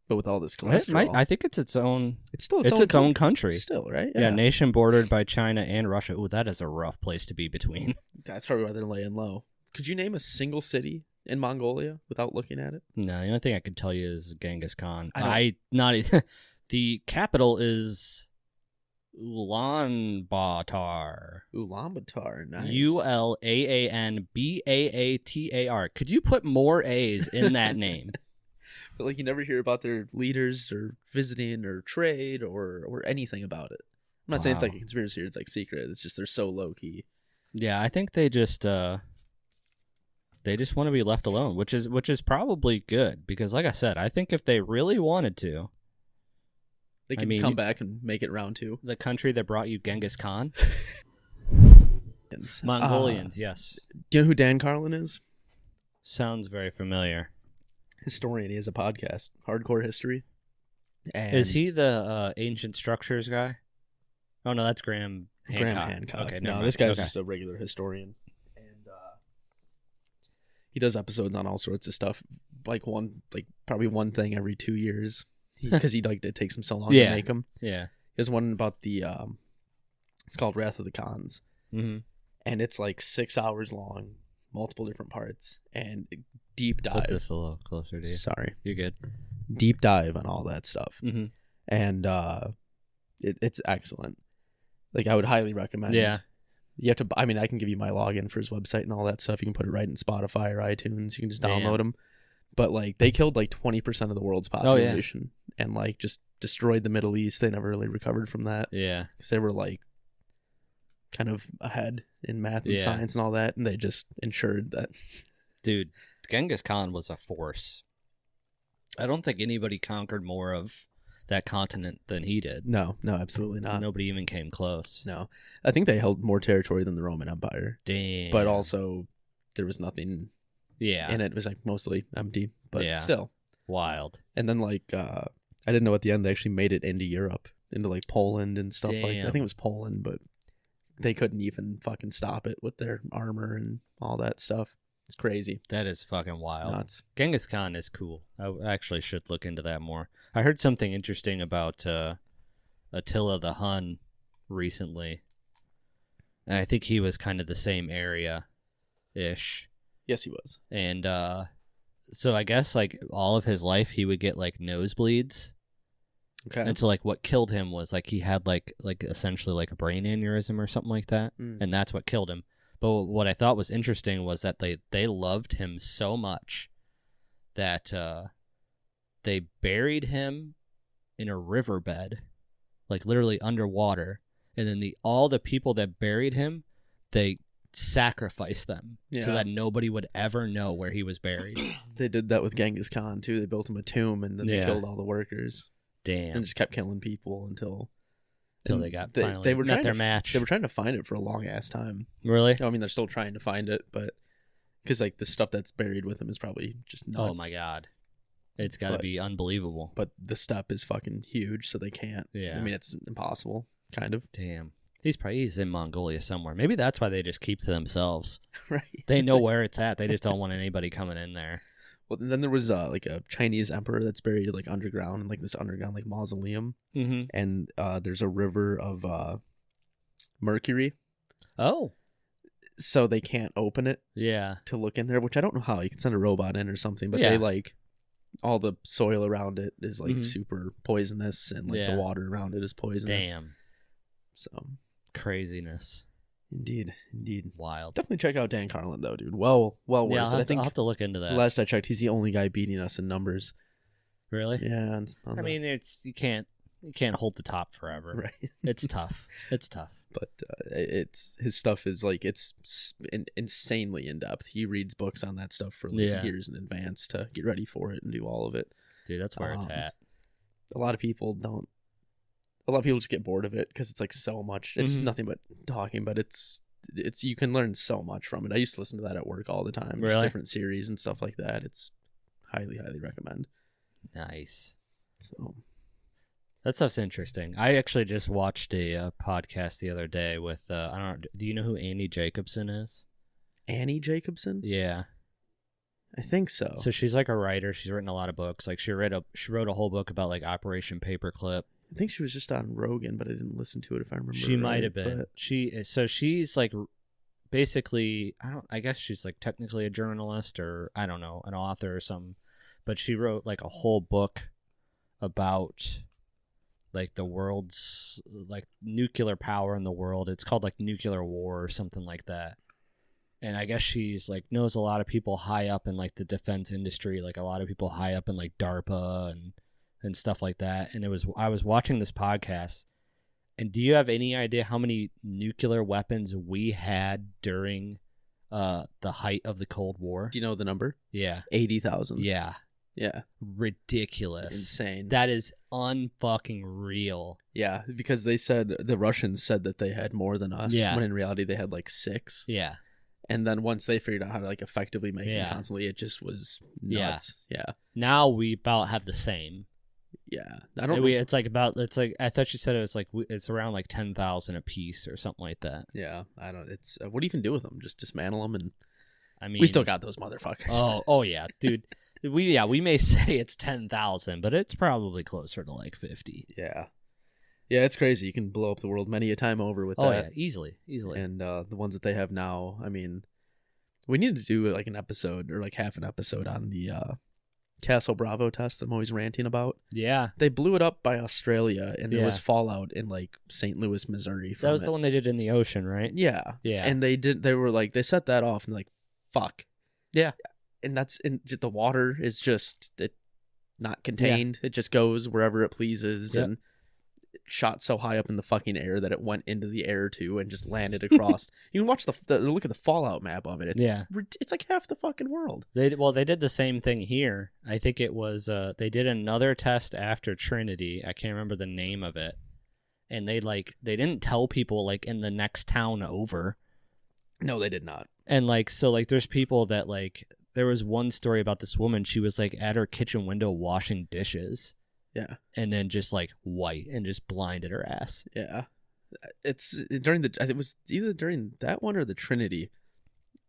But with all this cholesterol. I think it's its own... It's still its own country. Still, right? Yeah, nation bordered by China and Russia. Ooh, that is a rough place to be between. That's probably why they're laying low. Could you name a single city in Mongolia without looking at it? No, the only thing I could tell you is Genghis Khan. Not The capital is Ulaanbaatar. Ulaanbaatar, nice. Ulaanbaatar. Could you put more A's in that name? But like you never hear about their leaders or visiting or trade or anything about it. I'm not saying it's like a conspiracy or it's like secret. It's just they're so low key. Yeah, I think they just want to be left alone, which is probably good because, like I said, I think if they really wanted to, they can come back and make it round two. The country that brought you Genghis Khan, Mongolians, yes. Do you know who Dan Carlin is? Sounds very familiar. Historian. He has a podcast, Hardcore History. And is he the ancient structures guy? Oh no, that's Graham Hancock. Graham Hancock. Okay, no, this guy's just a regular historian, and he does episodes on all sorts of stuff. Probably one thing every 2 years, because it takes him so long to make them. Yeah, he has one about the it's called Wrath of the Khans, and it's like 6 hours long, multiple different parts, and deep dive. Put this a little closer to you. Sorry, you're good. Deep dive on all that stuff, and it's excellent. Like, I would highly recommend. Yeah. You have to, I mean, I can give you my login for his website and all that stuff. You can put it right in Spotify or iTunes. You can just download them. But, like, they killed, like, 20% of the world's population and, like, just destroyed the Middle East. They never really recovered from that. Yeah. Because they were, like, kind of ahead in math and science and all that. And they just ensured that. Dude, Genghis Khan was a force. I don't think anybody conquered more of that continent than he did. No, absolutely not. Nobody even came close. No. I think they held more territory than the Roman Empire. Damn. But also, there was nothing in it. It was, like, mostly empty. But still. Wild. And then, like, I didn't know at the end they actually made it into Europe, into, like, Poland and stuff like that. I think it was Poland, but they couldn't even fucking stop it with their armor and all that stuff. It's crazy. That is fucking wild. Nuts. Genghis Khan is cool. I actually should look into that more. I heard something interesting about Attila the Hun recently. And I think he was kind of the same area-ish. Yes, he was. And so I guess, like, all of his life he would get, like, nosebleeds. Okay. And so, like, what killed him was, like, he had, like essentially, like, a brain aneurysm or something like that. And that's what killed him. But what I thought was interesting was that they loved him so much that they buried him in a riverbed, like literally underwater. And then all the people that buried him, they sacrificed them so that nobody would ever know where he was buried. They did that with Genghis Khan, too. They built him a tomb, and then they killed all the workers. Damn. And just kept killing people until they got finally met their match. They were trying to find it for a long ass time. Really? I mean, they're still trying to find it, but because, like, the stuff that's buried with him is probably just nuts. Oh my god, it's got to be unbelievable. But the steppe is fucking huge, so they can't. Yeah. I mean, it's impossible, kind of. Damn. He's in Mongolia somewhere. Maybe that's why they just keep to themselves. Right. They know where it's at. They just don't want anybody coming in there. Well, then there was like a Chinese emperor that's buried like underground in like this underground like mausoleum, and there's a river of mercury. Oh, so they can't open it. Yeah, to look in there, which I don't know how. You can send a robot in or something, but they like all the soil around it is like super poisonous, and like the water around it is poisonous. Damn. So craziness. Indeed. Wild. Definitely check out Dan Carlin, though, dude. Well worth it. I think I'll have to look into that. Last I checked, he's the only guy beating us in numbers. Really? Yeah. I mean, you can't. You can't hold the top forever. Right. It's tough. It's tough. But it's his stuff is like insanely in depth. He reads books on that stuff for like years in advance to get ready for it and do all of it. Dude, that's where it's at. A lot of people just get bored of it because it's like so much. It's nothing but talking, but it's you can learn so much from it. I used to listen to that at work all the time. Really? Just different series and stuff like that. It's highly recommend. Nice. So that stuff's interesting. I actually just watched a podcast the other day with I don't know. Do you know who Annie Jacobson is? Annie Jacobson? Yeah, I think so. So she's like a writer. She's written a lot of books. Like she wrote a whole book about like Operation Paperclip. I think she was just on Rogan, but I didn't listen to it if I remember. She might have been. But... She's like basically I guess she's like technically a journalist or I don't know, an author or something. But she wrote like a whole book about like the world's like nuclear power in the world. It's called like Nuclear War or something like that. And I guess she's like knows a lot of people high up in like the defense industry, like a lot of people high up in like DARPA and stuff like that. And I was watching this podcast, and do you have any idea how many nuclear weapons we had during the height of the Cold War? Do you know the number? Yeah. 80,000. Yeah. Yeah. Ridiculous. Insane. That is unfucking real. Yeah, because the Russians said that they had more than us, when in reality they had like 6. Yeah. And then once they figured out how to like effectively make it constantly, it just was nuts. Yeah. Now we about have the same. Yeah. I don't know. It's like I thought you said it was like it's around like 10,000 a piece or something like that. Yeah. I don't it's what do you even do with them? Just dismantle them and I mean, we still got those motherfuckers. Oh yeah, dude. We may say it's 10,000, but it's probably closer to like 50. Yeah. Yeah, it's crazy. You can blow up the world many a time over with that. Oh yeah, easily. And the ones that they have now, I mean, we need to do like an episode or like half an episode on the Castle Bravo test that I'm always ranting about. Yeah. They blew it up by Australia, and there was fallout in like St. Louis, Missouri. That was the one they did in the ocean, right? Yeah. Yeah. And they set that off and like, fuck. Yeah. And the water is just not contained. Yeah. It just goes wherever it pleases. Yep. And it shot so high up in the fucking air that it went into the air too and just landed across. You can watch the look at the fallout map of it. It's like half the fucking world. They did the same thing here. I think it was they did another test after Trinity. I can't remember the name of it. And they didn't tell people like in the next town over. No, they did not. And like so like there's people that like there was one story about this woman. She was like at her kitchen window washing dishes. Yeah. And then just like white and just blinded her ass. Yeah. It was either during that one or the Trinity.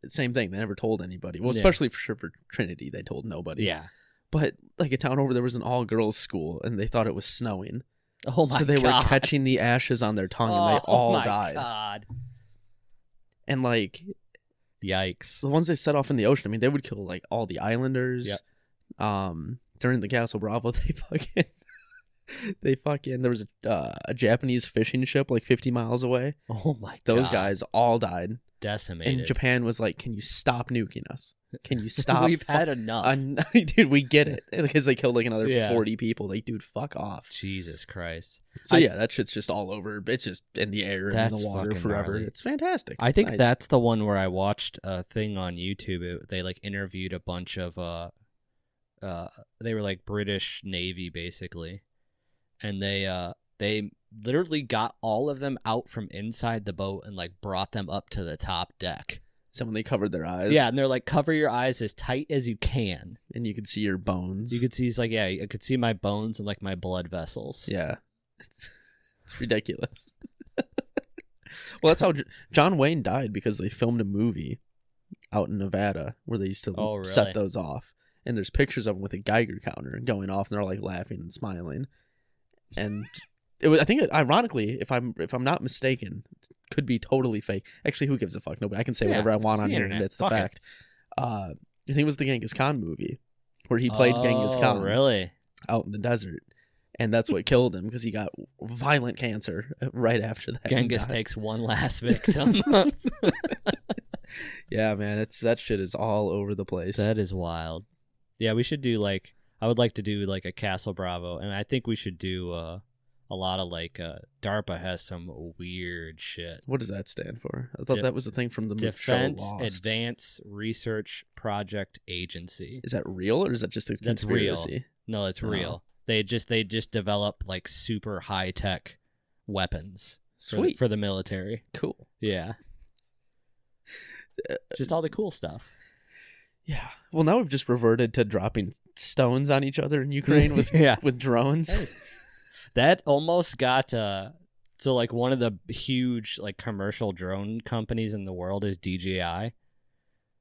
Same thing. They never told anybody. Well, especially for Trinity, they told nobody. Yeah. But like a town over, there was an all-girls school, and they thought it was snowing. Oh my God. So they were catching the ashes on their tongue, and they all died. Oh my God. And like... Yikes. The ones they set off in the ocean, I mean, they would kill like all the islanders. Yep. During the Castle Bravo, there was a Japanese fishing ship like 50 miles away. Oh my God. Those guys all died. Decimated. And Japan was like, can you stop nuking us? Can you stop? We've had enough. Dude, we get it. Because they killed like another 40 people. Like, dude, fuck off. Jesus Christ. So that shit's just all over. It's just in the air and in the water forever. Gnarly. It's fantastic. I think that's the one where I watched a thing on YouTube. They like interviewed a bunch of they were like British Navy basically, and they literally got all of them out from inside the boat and like brought them up to the top deck. So when they covered their eyes. Yeah, and they're like, cover your eyes as tight as you can. And you could see your bones. You could see, he's like, yeah, I could see my bones and like my blood vessels. Yeah. It's ridiculous. Well, that's how John Wayne died, because they filmed a movie out in Nevada where they used to set those off. And there's pictures of him with a Geiger counter going off, and they're like laughing and smiling. And it was, I think, ironically, if I'm not mistaken, it could be totally fake. Actually, who gives a fuck? Nobody. I can say whatever I want on here, and it's the fact. I think it was the Genghis Khan movie where he played Genghis Khan. Really? Out in the desert. And that's what killed him, because he got violent cancer right after that. Genghis takes one last victim. Yeah, man, that shit is all over the place. That is wild. Yeah, we should do I would like to do like a Castle Bravo, and I think we should do a lot of like DARPA has some weird shit. What does that stand for? I thought that was the thing from the Defense show Lost. Advanced Research Project Agency. Is that real or is that just a conspiracy? Real. No, it's real. They just develop like super high tech weapons. Sweet. For the military. Cool. Yeah. Just all the cool stuff. Yeah. Well, now we've just reverted to dropping stones on each other in Ukraine with with drones. Hey. That almost got so like one of the huge like commercial drone companies in the world is DJI,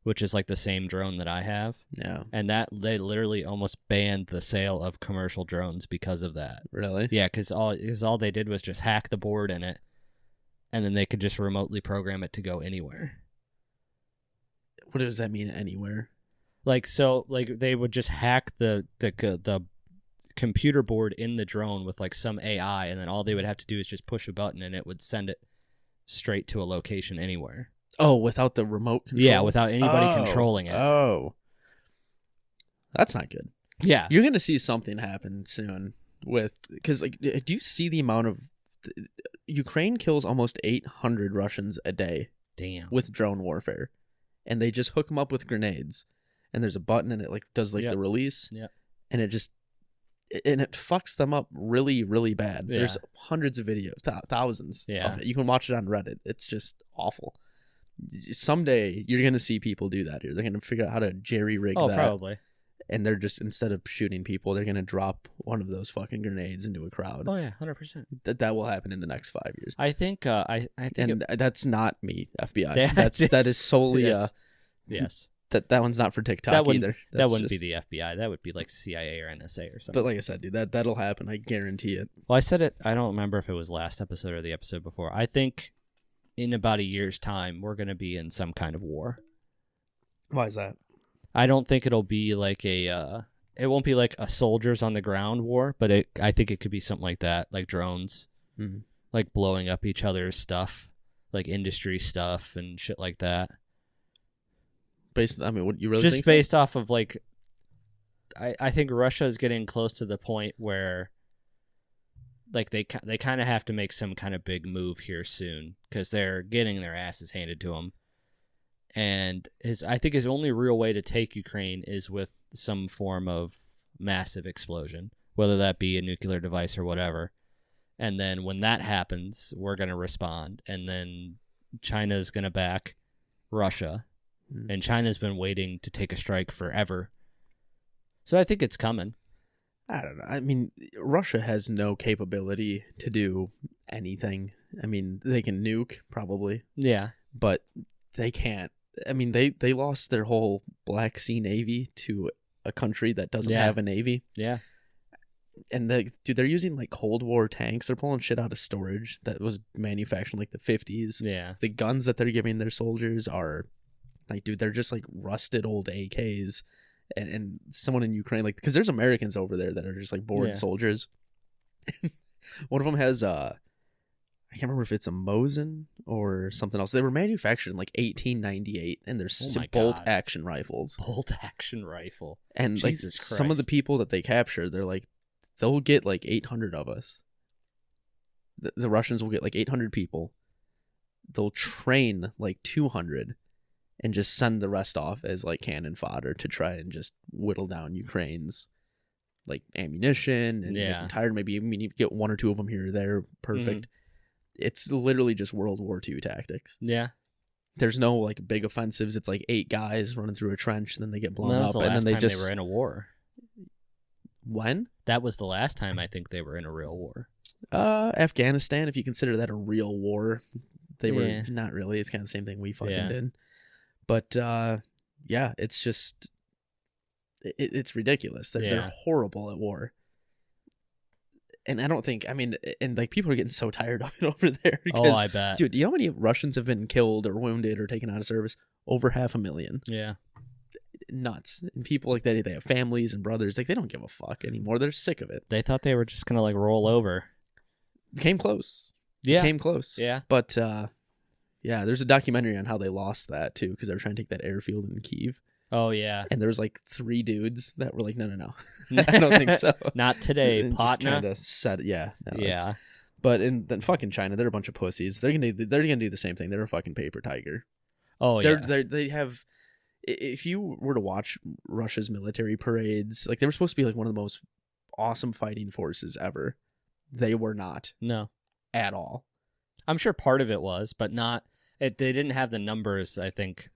which is like the same drone that I have. Yeah. And that they literally almost banned the sale of commercial drones because of that. Really? Yeah, because all they did was just hack the board in it, and then they could just remotely program it to go anywhere. What does that mean, anywhere? Like, so like they would just hack the computer board in the drone with like some AI, and then all they would have to do is just push a button and it would send it straight to a location anywhere. Oh, without the remote control? Yeah, without anybody controlling it. Oh. That's not good. Yeah. You're going to see something happen soon because like, do you see the amount of Ukraine kills almost 800 Russians a day. Damn. With drone warfare. And they just hook them up with grenades. And there's a button and it like does like the release. Yeah. And it fucks them up really, really bad. Yeah. There's hundreds of videos, thousands of it. You can watch it on Reddit. It's just awful. Someday you're going to see people do that here. They're going to figure out how to jerry-rig that. Oh, probably. And they're just, instead of shooting people, they're going to drop one of those fucking grenades into a crowd. Oh, yeah, 100%. That will happen in the next 5 years. I think and that's not me, FBI. That is solely yes. That one's not for TikTok either. That wouldn't be the FBI. That would be like CIA or NSA or something. But like I said, dude, that'll happen. I guarantee it. Well, I said it. I don't remember if it was last episode or the episode before. I think in about a year's time, we're going to be in some kind of war. Why is that? I don't think it'll be like it won't be like a soldiers on the ground war, but I think it could be something like that, like drones, like blowing up each other's stuff, like industry stuff and shit like that. What you really just think based off of like, I think Russia is getting close to the point where, like they kind of have to make some kind of big move here soon because they're getting their asses handed to them. And I think his only real way to take Ukraine is with some form of massive explosion, whether that be a nuclear device or whatever. And then when that happens, we're going to respond. And then China's going to back Russia. And China's been waiting to take a strike forever. So I think it's coming. I don't know. I mean, Russia has no capability to do anything. I mean, they can nuke, probably. Yeah. But they can't. I mean, they lost their whole Black Sea Navy to a country that doesn't have a navy. Yeah. And they're using like Cold War tanks. They're pulling shit out of storage that was manufactured in like the 50s. Yeah. The guns that they're giving their soldiers are like, dude, they're just like rusted old AKs. And someone in Ukraine, like, because there's Americans over there that are just like bored soldiers. One of them has I can't remember if it's a Mosin or something else. They were manufactured in like 1898, and they're bolt action rifles. Bolt action rifle. And Jesus like Christ. Some of the people that they capture, they're like, they'll get like 800 of us. The Russians will get like 800 people. They'll train like 200 and just send the rest off as like cannon fodder to try and just whittle down Ukraine's like ammunition and make them tired. Maybe you get one or two of them here or there. Perfect. It's literally just World War II tactics. Yeah. There's no like big offensives. It's like 8 guys running through a trench, and then they get blown up, and then they were in a war. When? That was the last time I think they were in a real war. Afghanistan, if you consider that a real war, they were not really. It's kind of the same thing we fucking did. But yeah, it's just it's ridiculous. They're horrible at war. And I don't think, I mean, and like people are getting so tired of it over there. Because, I bet. Dude, you know how many Russians have been killed or wounded or taken out of service? Over 500,000. Yeah. Nuts. And people like that, they have families and brothers. Like, they don't give a fuck anymore. They're sick of it. They thought they were just going to like roll over. Came close. Yeah. Came close. Yeah. But, yeah, there's a documentary on how they lost that too, because they were trying to take that airfield in Kyiv. Oh yeah. And there was like 3 dudes that were like, no. I don't think so. Not today, partner. Kind of said, yeah. No, yeah. But in fucking China, they're a bunch of pussies. They're gonna do the same thing. They're a fucking paper tiger. Oh yeah. They have. If you were to watch Russia's military parades, like they were supposed to be like one of the most awesome fighting forces ever. They were not. No. At all. I'm sure part of it was, but not. They didn't have the numbers. I think.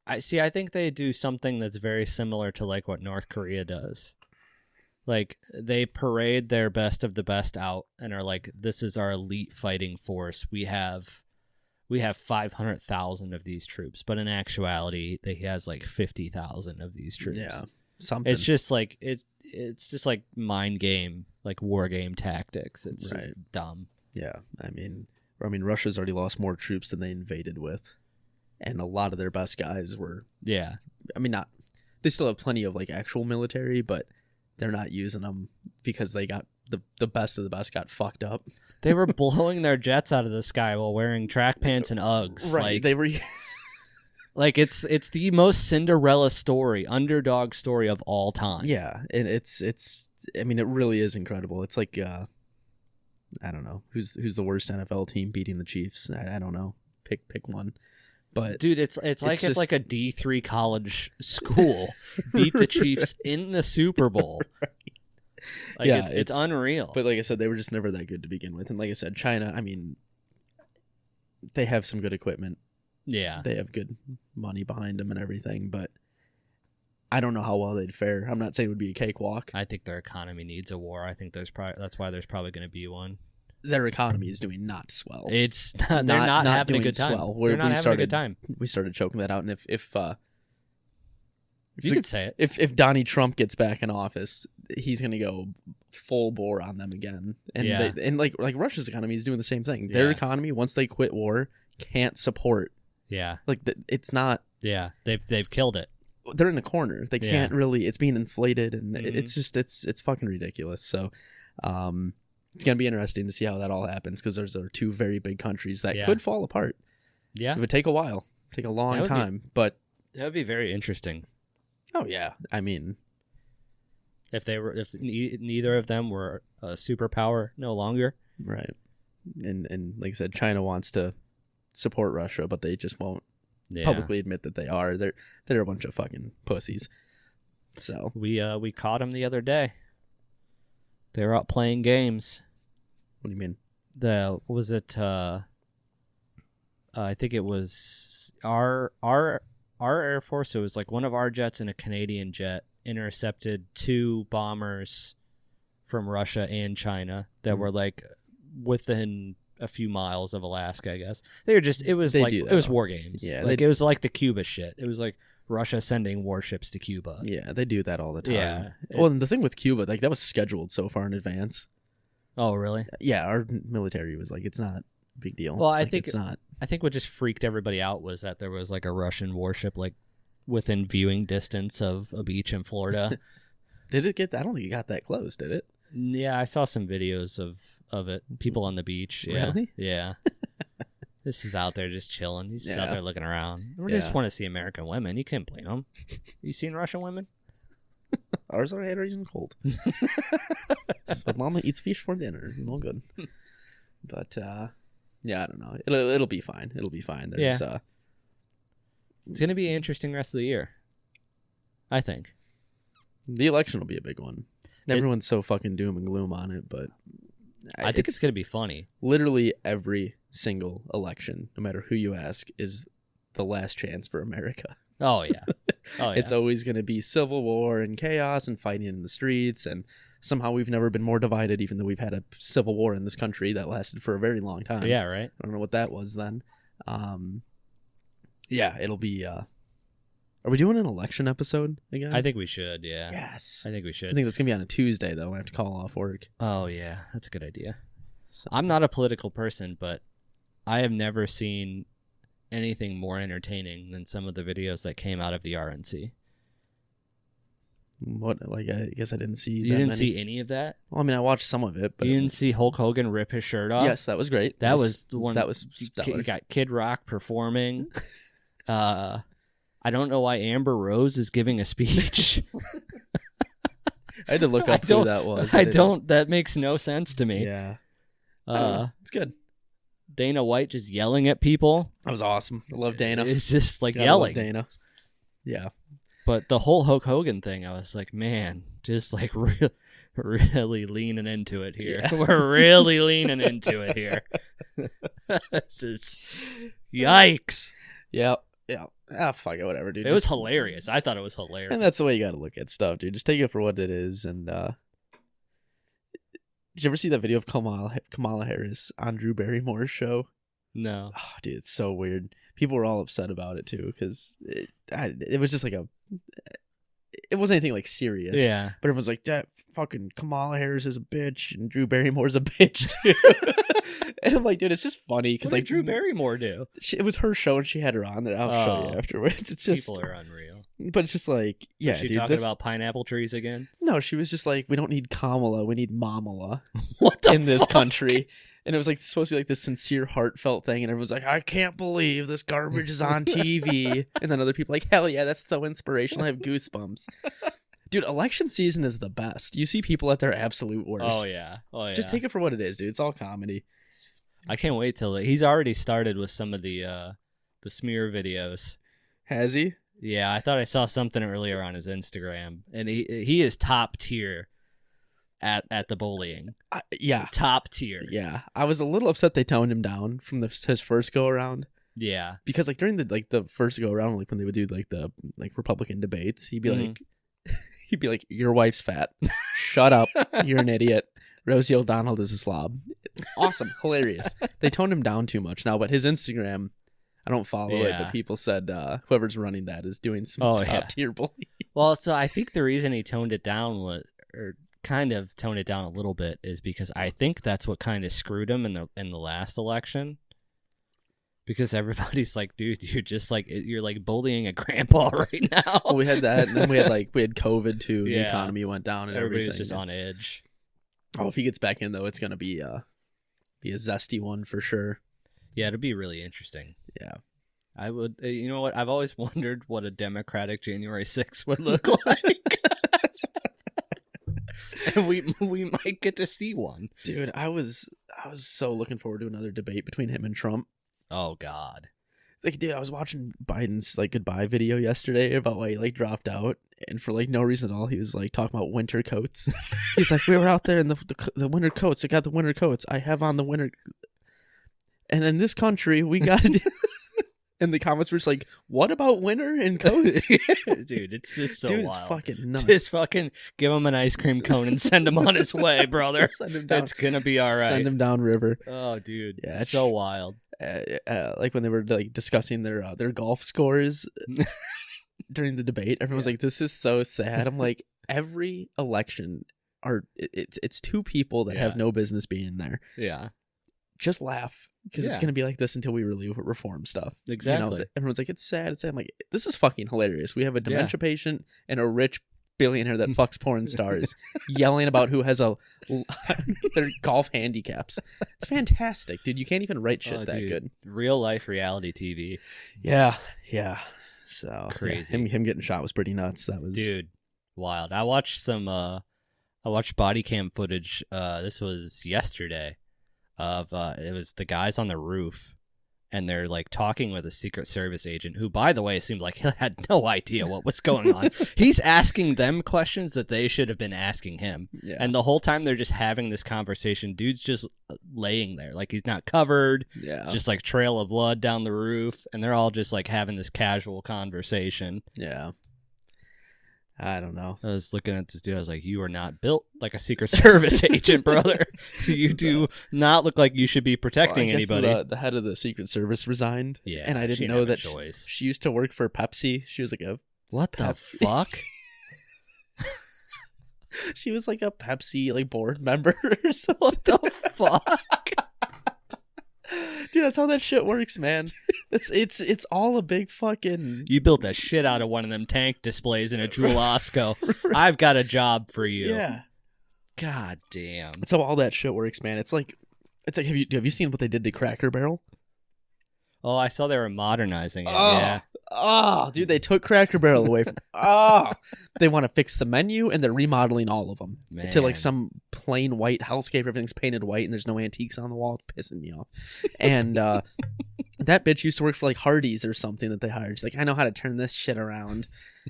I think they do something that's very similar to like what North Korea does. Like they parade their best of the best out and are like, this is our elite fighting force. We have 500,000 of these troops, but in actuality, he has like 50,000 of these troops. Yeah, something. It's just like it's just like mind game, like war game tactics. It's just dumb. Yeah, I mean, Russia's already lost more troops than they invaded with, and a lot of their best guys were. Yeah, I mean, not. They still have plenty of like actual military, but they're not using them because they got the best of the best got fucked up. They were blowing their jets out of the sky while wearing track pants and Uggs. Right, like, they were. Like it's the most Cinderella story, underdog story of all time. Yeah, and it's. I mean, it really is incredible. It's like, I don't know who's the worst NFL team beating the Chiefs. I don't know. Pick one. But dude, it's like if like a D3 college school beat the Chiefs in the Super Bowl. Right. Like yeah, it's unreal. But like I said, they were just never that good to begin with. And like I said, China, I mean, they have some good equipment. Yeah. They have good money behind them and everything, but I don't know how well they'd fare. I'm not saying it would be a cakewalk. I think their economy needs a war. I think that's why there's probably going to be one. Their economy is doing not swell. It's they're not having a good time. Swell. They're not having a good time. We started choking that out, and if you could say it, if Donnie Trump gets back in office, he's gonna go full bore on them again. And and like Russia's economy is doing the same thing. Their economy, once they quit war, can't support. Yeah, like it's not. Yeah, they've killed it. They're in a corner. They can't really. It's being inflated, and it's just it's fucking ridiculous. So, it's gonna be interesting to see how that all happens because those are 2 very big countries that could fall apart. Yeah, it would take a while, take a long time, but that would be very interesting. Oh yeah, I mean, if neither of them were a superpower no longer, right? And like I said, China wants to support Russia, but they just won't publicly admit that they are. They're a bunch of fucking pussies. So we caught them the other day. They were out playing games. What do you mean? What was it? I think it was our Air Force. It was like one of our jets and a Canadian jet intercepted 2 bombers from Russia and China that were like within a few miles of Alaska, I guess. It was war games. Yeah. Like it was like the Cuba shit. It was like Russia sending warships to Cuba. Yeah, they do that all the time. Yeah. Well, and the thing with Cuba, like that was scheduled so far in advance. Oh, really? Yeah, our military was like, it's not a big deal. Well, I think it's not. I think what just freaked everybody out was that there was like a Russian warship like within viewing distance of a beach in Florida. Did it get? I don't think it got that close, did it? Yeah, I saw some videos of it. People on the beach. Yeah. Really? Yeah. This is out there just chilling. He's just out there looking around. We just want to see American women. You can't blame them. You seen Russian women? Ours are Asian cold. So Mama eats fish for dinner. No good. But yeah, I don't know. It'll be fine. It'll be fine. There's, it's gonna be an interesting rest of the year, I think. The election will be a big one. Everyone's so fucking doom and gloom on it, but I think it's gonna be funny. Literally every single election, no matter who you ask, is the last chance for America. Oh yeah. Oh yeah. It's always going to be civil war and chaos and fighting in the streets, and somehow we've never been more divided, even though we've had a civil war in this country that lasted for a very long time. Yeah, right. I don't know what that was then. Yeah, it'll be. Are we doing an election episode again? I think we should. Yeah. Yes. I think we should. I think that's gonna be on a Tuesday though. I have to call off work. Oh yeah, that's a good idea. So. I'm not a political person, but I have never seen anything more entertaining than some of the videos that came out of the RNC. What? Like, I guess I didn't see. You didn't see any of that? Well, I mean, I watched some of it, but you didn't see Hulk Hogan rip his shirt off. Yes, that was great. That was the one. That was stellar. You got Kid Rock performing. I I don't know why Amber Rose is giving a speech. I had to look up who that was. That makes no sense to me. Yeah. It's good. Dana White just yelling at people. That was awesome. I love Dana. It's just like Gotta yelling. love Dana. Yeah. But the whole Hulk Hogan thing, I was like, man, just like really leaning into it here. Yeah. We're really leaning into it here. This is yikes. Yeah. Yeah. Fuck it, whatever, dude. It was hilarious. I thought it was hilarious. And that's the way you got to look at stuff, dude. Just take it for what it is. And did you ever see that video of Kamala Harris on Drew Barrymore's show? No. Oh, dude, it's so weird. People were all upset about it too because it was just like it wasn't anything like serious. Yeah. But everyone's like, that fucking Kamala Harris is a bitch and Drew Barrymore's a bitch too. And I'm like, dude, it's just funny because like Drew Barrymore do? It was her show and she had her on there. I'll show you afterwards. It's just people are unreal. But it's just like, yeah, was she dude, talking about pineapple trees again? No, she was just like, we don't need Kamala, we need Mamala. What the in this country. And it was like supposed to be like this sincere, heartfelt thing, and everyone's like, I can't believe this garbage is on TV. And then other people like, hell yeah, that's so inspirational. I have goosebumps. Dude, election season is the best. You see people at their absolute worst. Oh yeah. Just take it for what it is, dude. It's all comedy. I can't wait till he's already started with some of the smear videos. Has he? Yeah, I thought I saw something earlier on his Instagram, and he is top tier at the bullying. Yeah, top tier. Yeah, I was a little upset they toned him down from his first go around. Yeah, because like during the first go around, like when they would do like the Republican debates, he'd be like, your wife's fat. Shut up. You're an idiot. Rosie O'Donnell is a slob. Awesome. Hilarious. They toned him down too much now, but his Instagram, I don't follow it, but people said whoever's running that is doing some top tier bullying. Well, so I think the reason he toned it down or kind of toned it down a little bit is because I think that's what kind of screwed him in the last election. Because everybody's like, dude, you're like bullying a grandpa right now. Well, we had that, and then we had COVID too. Yeah. The economy went down, and everybody was just on edge. Oh, if he gets back in though, it's gonna be a zesty one for sure. Yeah, it'd be really interesting. Yeah, I would. You know what? I've always wondered what a Democratic January 6th would look like. And we might get to see one, dude. I was so looking forward to another debate between him and Trump. Oh God. Like, dude, I was watching Biden's goodbye video yesterday about why he dropped out, and for no reason at all, he was talking about winter coats. He's like, we were out there in the winter coats. I got the winter coats. I have on the winter, and in this country, we got to. And the comments were just like, what about winter and coats? Dude, it's just so wild. It's fucking nuts. Just fucking give him an ice cream cone and send him on his way, brother. Send him down. It's gonna be all right. Send him down river. Oh, dude, yeah, it's so wild. When they were discussing their golf scores during the debate, everyone was like, "This is so sad." I'm like, every election it's two people that have no business being there. Yeah, just laugh because it's gonna be like this until we really reform stuff. Exactly. Everyone's like, "It's sad." It's sad. I'm like, this is fucking hilarious. We have a dementia patient and a rich billionaire that fucks porn stars yelling about who has their golf handicaps. It's fantastic, dude. You can't even write shit good. Real life reality TV. Yeah. So crazy. Him getting shot was pretty nuts. That was wild. I watched body cam footage. This was yesterday of it was the guys on the roof. And they're talking with a Secret Service agent who, by the way, seemed like he had no idea what was going on. He's asking them questions that they should have been asking him. Yeah. And the whole time they're just having this conversation, dude's just laying there. He's not covered. Yeah. Just trail of blood down the roof. And they're all just having this casual conversation. Yeah. I don't know. I was looking at this dude. I was like, you are not built like a Secret Service agent, brother. You do not look like you should be protecting anybody. The head of the Secret Service resigned. Yeah. And I didn't know that she used to work for Pepsi. She was what the fuck? She was a Pepsi board member or something. What the fuck? Dude, that's how that shit works, man. It's all a big fucking... You built that shit out of one of them tank displays in a Jewel Osco. I've got a job for you. Yeah. God damn. That's how all that shit works, man. It's like have you seen what they did to Cracker Barrel? Oh, I saw they were modernizing it. Oh, Yeah. oh, dude, they took Cracker Barrel away from. Oh, they want to fix the menu and they're remodeling all of them to like some plain white hellscape. Everything's painted white and there's no antiques on the wall. It's pissing me off. And that bitch used to work for like Hardee's or something that they hired. She's like, I know how to turn this shit around.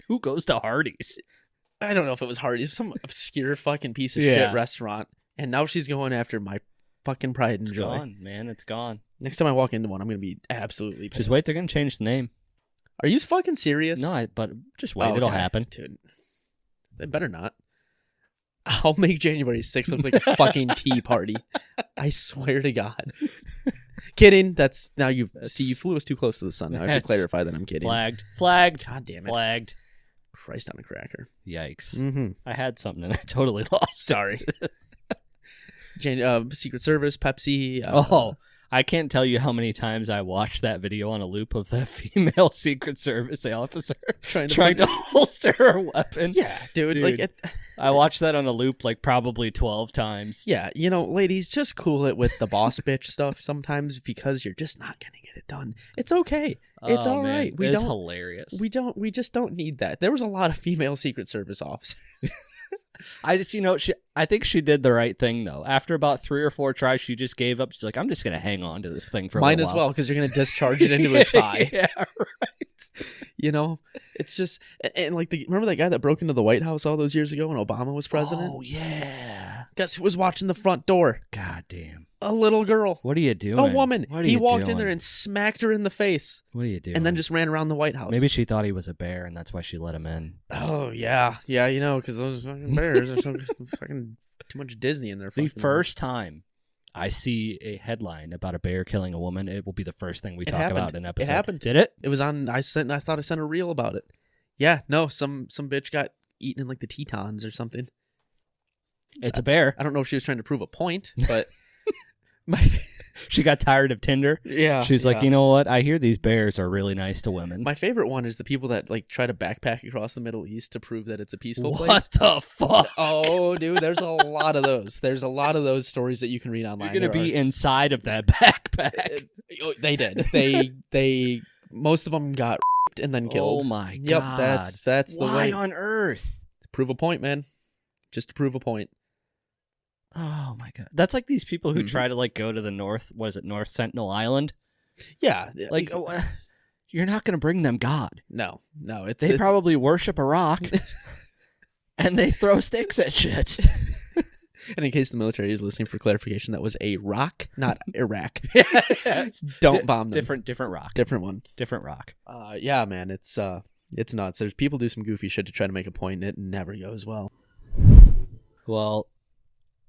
Who goes to Hardee's? I don't know if it was Hardee's, some obscure fucking piece of shit restaurant. And now she's going after my fucking pride and joy. It's gone, man. It's gone. Next time I walk into one, I'm going to be absolutely pissed. Just wait. They're going to change the name. Are you fucking serious? No, but just wait. It'll happen. Dude, they better not. I'll make January 6th look like a fucking tea party. I swear to God. Kidding. That's now you flew us too close to the sun. Now I have to clarify that I'm kidding. Flagged. God damn it. Flagged. Christ on a cracker. Yikes. Mm-hmm. I had something and I totally lost. Sorry. Secret Service, Pepsi. I can't tell you how many times I watched that video on a loop of the female Secret Service officer trying to holster her weapon. Yeah, dude. I watched that on a loop like probably 12 times. Yeah, ladies, just cool it with the boss bitch stuff sometimes because you're just not going to get it done. It's okay. It's all right. It's hilarious. We just don't need that. There was a lot of female Secret Service officers. I just, I think she did the right thing though. After about 3 or 4 tries, she just gave up. She's like, I'm just going to hang on to this thing for a while. Mine as well, because you're going to discharge it into his thigh. Yeah, right. It's just, and like, remember that guy that broke into the White House all those years ago when Obama was president? Oh, yeah. Guess who was watching the front door? God damn. A little girl. What are you doing? A woman. He walked in there and smacked her in the face. What are you doing? And then just ran around the White House. Maybe she thought he was a bear and that's why she let him in. Oh, yeah. Yeah, because those fucking bears are so fucking too much Disney in there. The first time I see a headline about a bear killing a woman, it will be the first thing we talk about in an episode. It happened. Did it? It was on, I thought I sent a reel about it. Yeah, no, some bitch got eaten in like the Tetons or something. It's a bear. I don't know if she was trying to prove a point, but she got tired of Tinder. Yeah. She's like, you know what? I hear these bears are really nice to women. My favorite one is the people that like try to backpack across the Middle East to prove that it's a peaceful place. What the fuck? Oh, dude, there's a lot of those. There's a lot of those stories that you can read online. You're going to be inside of that backpack. They did. They most of them got raped and then killed. Oh my God. Yep, that's the way. Why on earth? To prove a point, man. Just to prove a point. Oh my God. That's like these people who try to like go to the North Sentinel Island? Yeah. Like you're not going to bring them God. No. They probably worship a rock and they throw sticks at shit. And in case the military is listening, for clarification, that was a rock, not Iraq. Don't bomb them. Different rock. Different one. Different rock. Yeah, man, it's nuts. There's people do some goofy shit to try to make a point, and it never goes well. Well,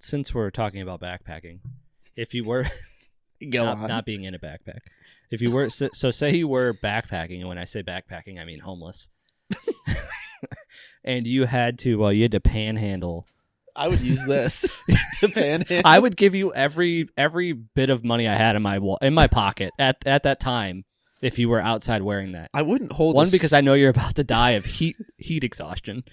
since we're talking about backpacking, if you were not being in a backpack, if you were so say you were backpacking, and when I say backpacking, I mean homeless, and you had to panhandle. I would use this to panhandle. I would give you every bit of money I had in my pocket at that time if you were outside wearing that. I wouldn't hold because I know you're about to die of heat exhaustion.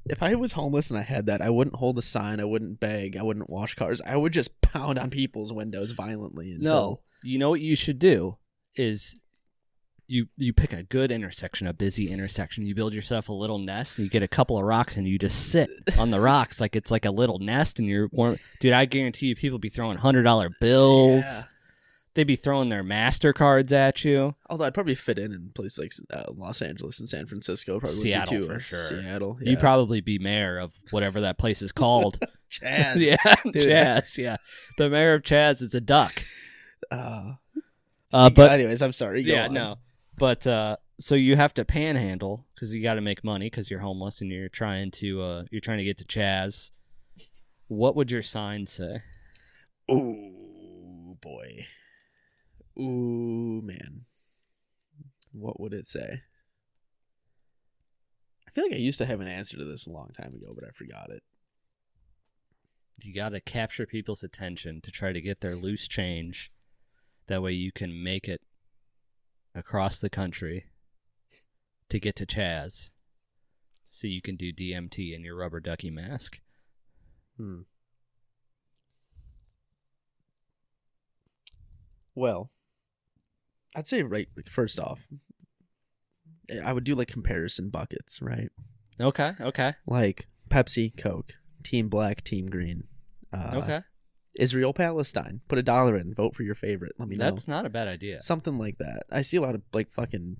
If I was homeless and I had that, I wouldn't hold a sign. I wouldn't beg. I wouldn't wash cars. I would just pound on people's windows violently. No, you know what you should do is you pick a good intersection, a busy intersection. You build yourself a little nest, and you get a couple of rocks, and you just sit on the rocks like it's like a little nest, and you're warm. Dude, I guarantee you people be throwing $100 bills. Yeah. They'd be throwing their MasterCards at you. Although I'd probably fit in places like Los Angeles and San Francisco. Probably Seattle too. For sure. Seattle. Yeah. You'd probably be mayor of whatever that place is called. Chaz. Yeah, Chaz. Yeah, the mayor of Chaz is a duck. But anyways, I'm sorry. Go on. No. But so you have to panhandle because you got to make money because you're homeless and you're trying to get to Chaz. What would your sign say? Ooh, boy. Ooh, man. What would it say? I feel like I used to have an answer to this a long time ago, but I forgot it. You got to capture people's attention to try to get their loose change. That way you can make it across the country to get to Chaz so you can do DMT in your rubber ducky mask. Well, I'd say first off, I would do like comparison buckets, right? Okay. Like Pepsi, Coke, Team Black, Team Green. Okay. Israel, Palestine. Put $1 in. Vote for your favorite. Let me know. That's not a bad idea. Something like that. I see a lot of like fucking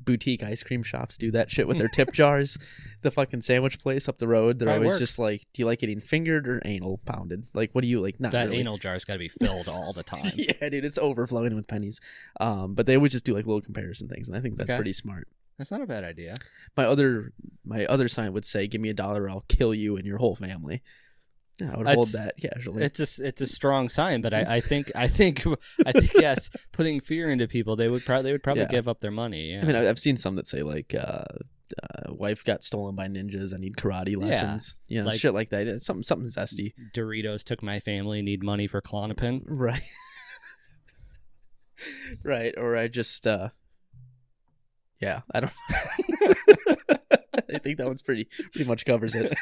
boutique ice cream shops do that shit with their tip jars. The fucking sandwich place up the road, they're always just like, do you like getting fingered or anal pounded? Like, what do you like? Not that really. anal jar's got to be filled all the time. Yeah, dude, it's overflowing with pennies. But they would just do like little comparison things, and I think that's pretty smart. That's not a bad idea. My other sign would say, "Give me $1, or I'll kill you and your whole family." Yeah, I would hold that casually. It's a strong sign, but I think yes, putting fear into people, they would probably give up their money. Yeah. I mean, I've seen some that say like, "Wife got stolen by ninjas. I need karate lessons." You know, like, shit like that. It's something zesty. Doritos took my family. Need money for Klonopin. Right. Right. Or I just, yeah, I don't. I think that one's pretty much covers it.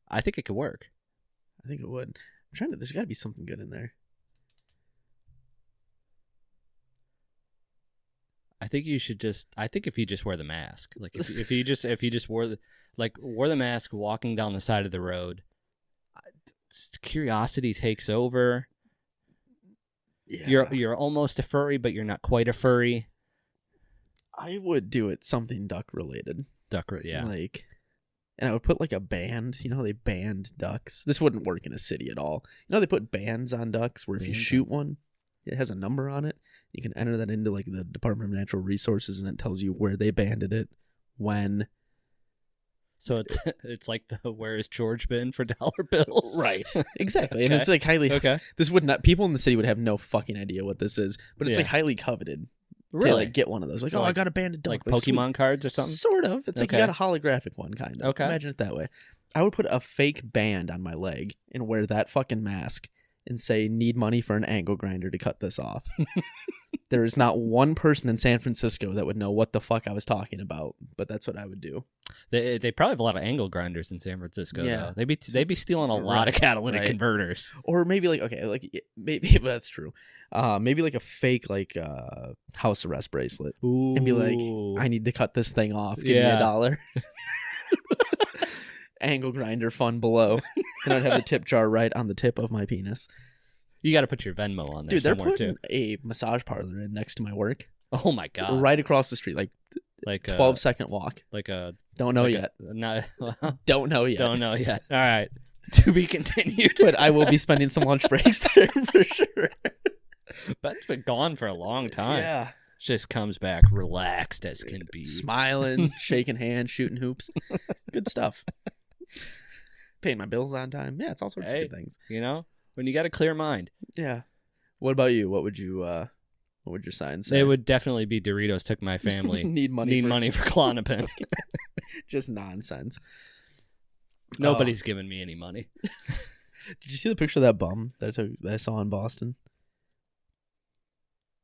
I think it could work. I think it would. I'm trying to. There's got to be something good in there. I think you should just. I think if you just wear the mask, like if you just wore the mask walking down the side of the road, curiosity takes over. Yeah. You're almost a furry, but you're not quite a furry. I would do it something duck related. Yeah. Like, and I would put like a band. You know how they banned ducks? This wouldn't work in a city at all. You know they put bands on ducks where if you shoot one, it has a number on it. You can enter that into like the Department of Natural Resources, and it tells you where they banded it, when. So it's like the "Where is George been" for dollar bills, right? Exactly, and it's like highly. Okay. This would not. People in the city would have no fucking idea what this is, but it's like highly coveted. Really? To like get one of those. Like, oh, I got a banded duck. Like Pokemon cards or something? Sort of. It's like you got a holographic one, kind of. Okay. Imagine it that way. I would put a fake band on my leg and wear that fucking mask and say, "Need money for an angle grinder to cut this off." There is not one person in San Francisco that would know what the fuck I was talking about, but that's what I would do. They probably have a lot of angle grinders in San Francisco, though. They'd be stealing a lot of catalytic converters. Or maybe like, okay, like maybe that's true. Maybe like a fake like house arrest bracelet. Ooh. And be like, "I need to cut this thing off. Give me $1. Angle grinder fun below." And I'd have the tip jar right on the tip of my penis. You got to put your Venmo on there. Dude, they're somewhere putting too. a massage parlor in next to my work. Oh my god! Right across the street, like 12-second walk. Like a don't know yet. Don't know yet. Don't know yet. All right, to be continued. But I will be spending some lunch breaks there for sure. That's been gone for a long time. Yeah, just comes back relaxed as can be, smiling, shaking hands, shooting hoops. Good stuff. Paying my bills on time. Yeah, it's all sorts of good things. You know, when you got a clear mind. Yeah. What about you? What would your sign say? It would definitely be Doritos took my family. Need money for Klonopin. Just nonsense. Nobody's giving me any money. Did you see the picture of that bum that I saw in Boston?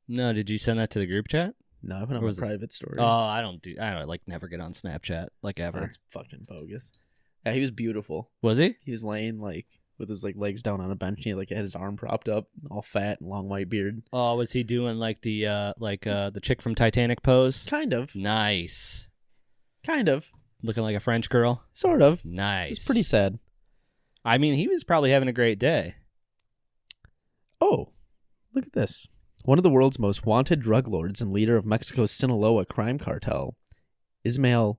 No, did you send that to the group chat? No, I put on a private story. Oh, I don't like never get on Snapchat like ever. That's fucking bogus. Yeah, he was beautiful. Was he? He was laying like with his like legs down on a bench. And he had his arm propped up, all fat and long white beard. Oh, was he doing like the chick from Titanic pose? Kind of. Nice. Kind of. Looking like a French girl? Sort of. Nice. It's pretty sad. I mean, he was probably having a great day. Oh, look at this. One of the world's most wanted drug lords and leader of Mexico's Sinaloa crime cartel, Ismael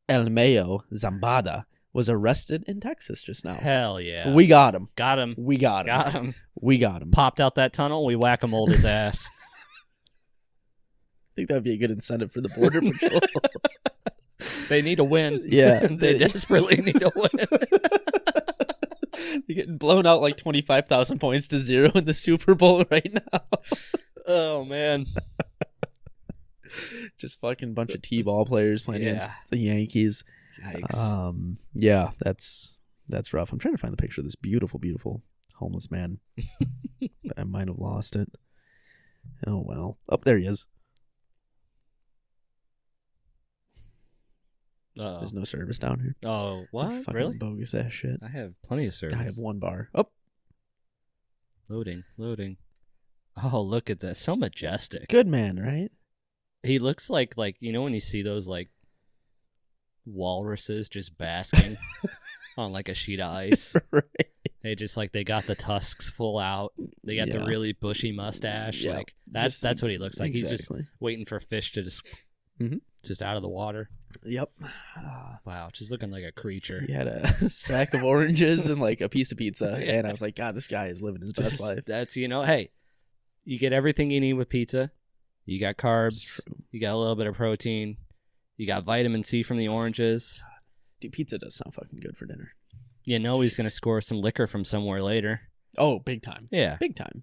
El Mayo Zambada, was arrested in Texas just now. Hell yeah. We got him. Got him. We got him. Got him. We got him. Popped out that tunnel, we whack-a-moled his ass. I think that would be a good incentive for the Border Patrol. They need a win. Yeah. They desperately need a win. They're getting blown out like 25,000 points to 0 in the Super Bowl right now. Oh, man. Just fucking bunch of T-ball players playing against the Yankees. Yikes. Yeah, that's rough. I'm trying to find the picture of this beautiful, beautiful homeless man. But I might have lost it. Oh, well. Oh, there he is. There's no service down here. Oh, what? Fucking Really? bogus ass shit. I have plenty of service. I have one bar. Oh. Loading. Oh, look at this. So majestic. Good man, right? He looks like you know when you see those like walruses just basking on like a sheet of ice. Right. They got the tusks full out. They got the really bushy mustache. Yeah. Like that's what he looks like. Exactly. He's just waiting for fish to just out of the water. Yep. Wow, just looking like a creature. He had a sack of oranges and like a piece of pizza, and I was like, God, this guy is living his best life. That's hey, you get everything you need with pizza. You got carbs. You got a little bit of protein. You got vitamin C from the oranges. Dude, pizza does sound fucking good for dinner. You know he's going to score some liquor from somewhere later. Oh, big time. Yeah. Big time.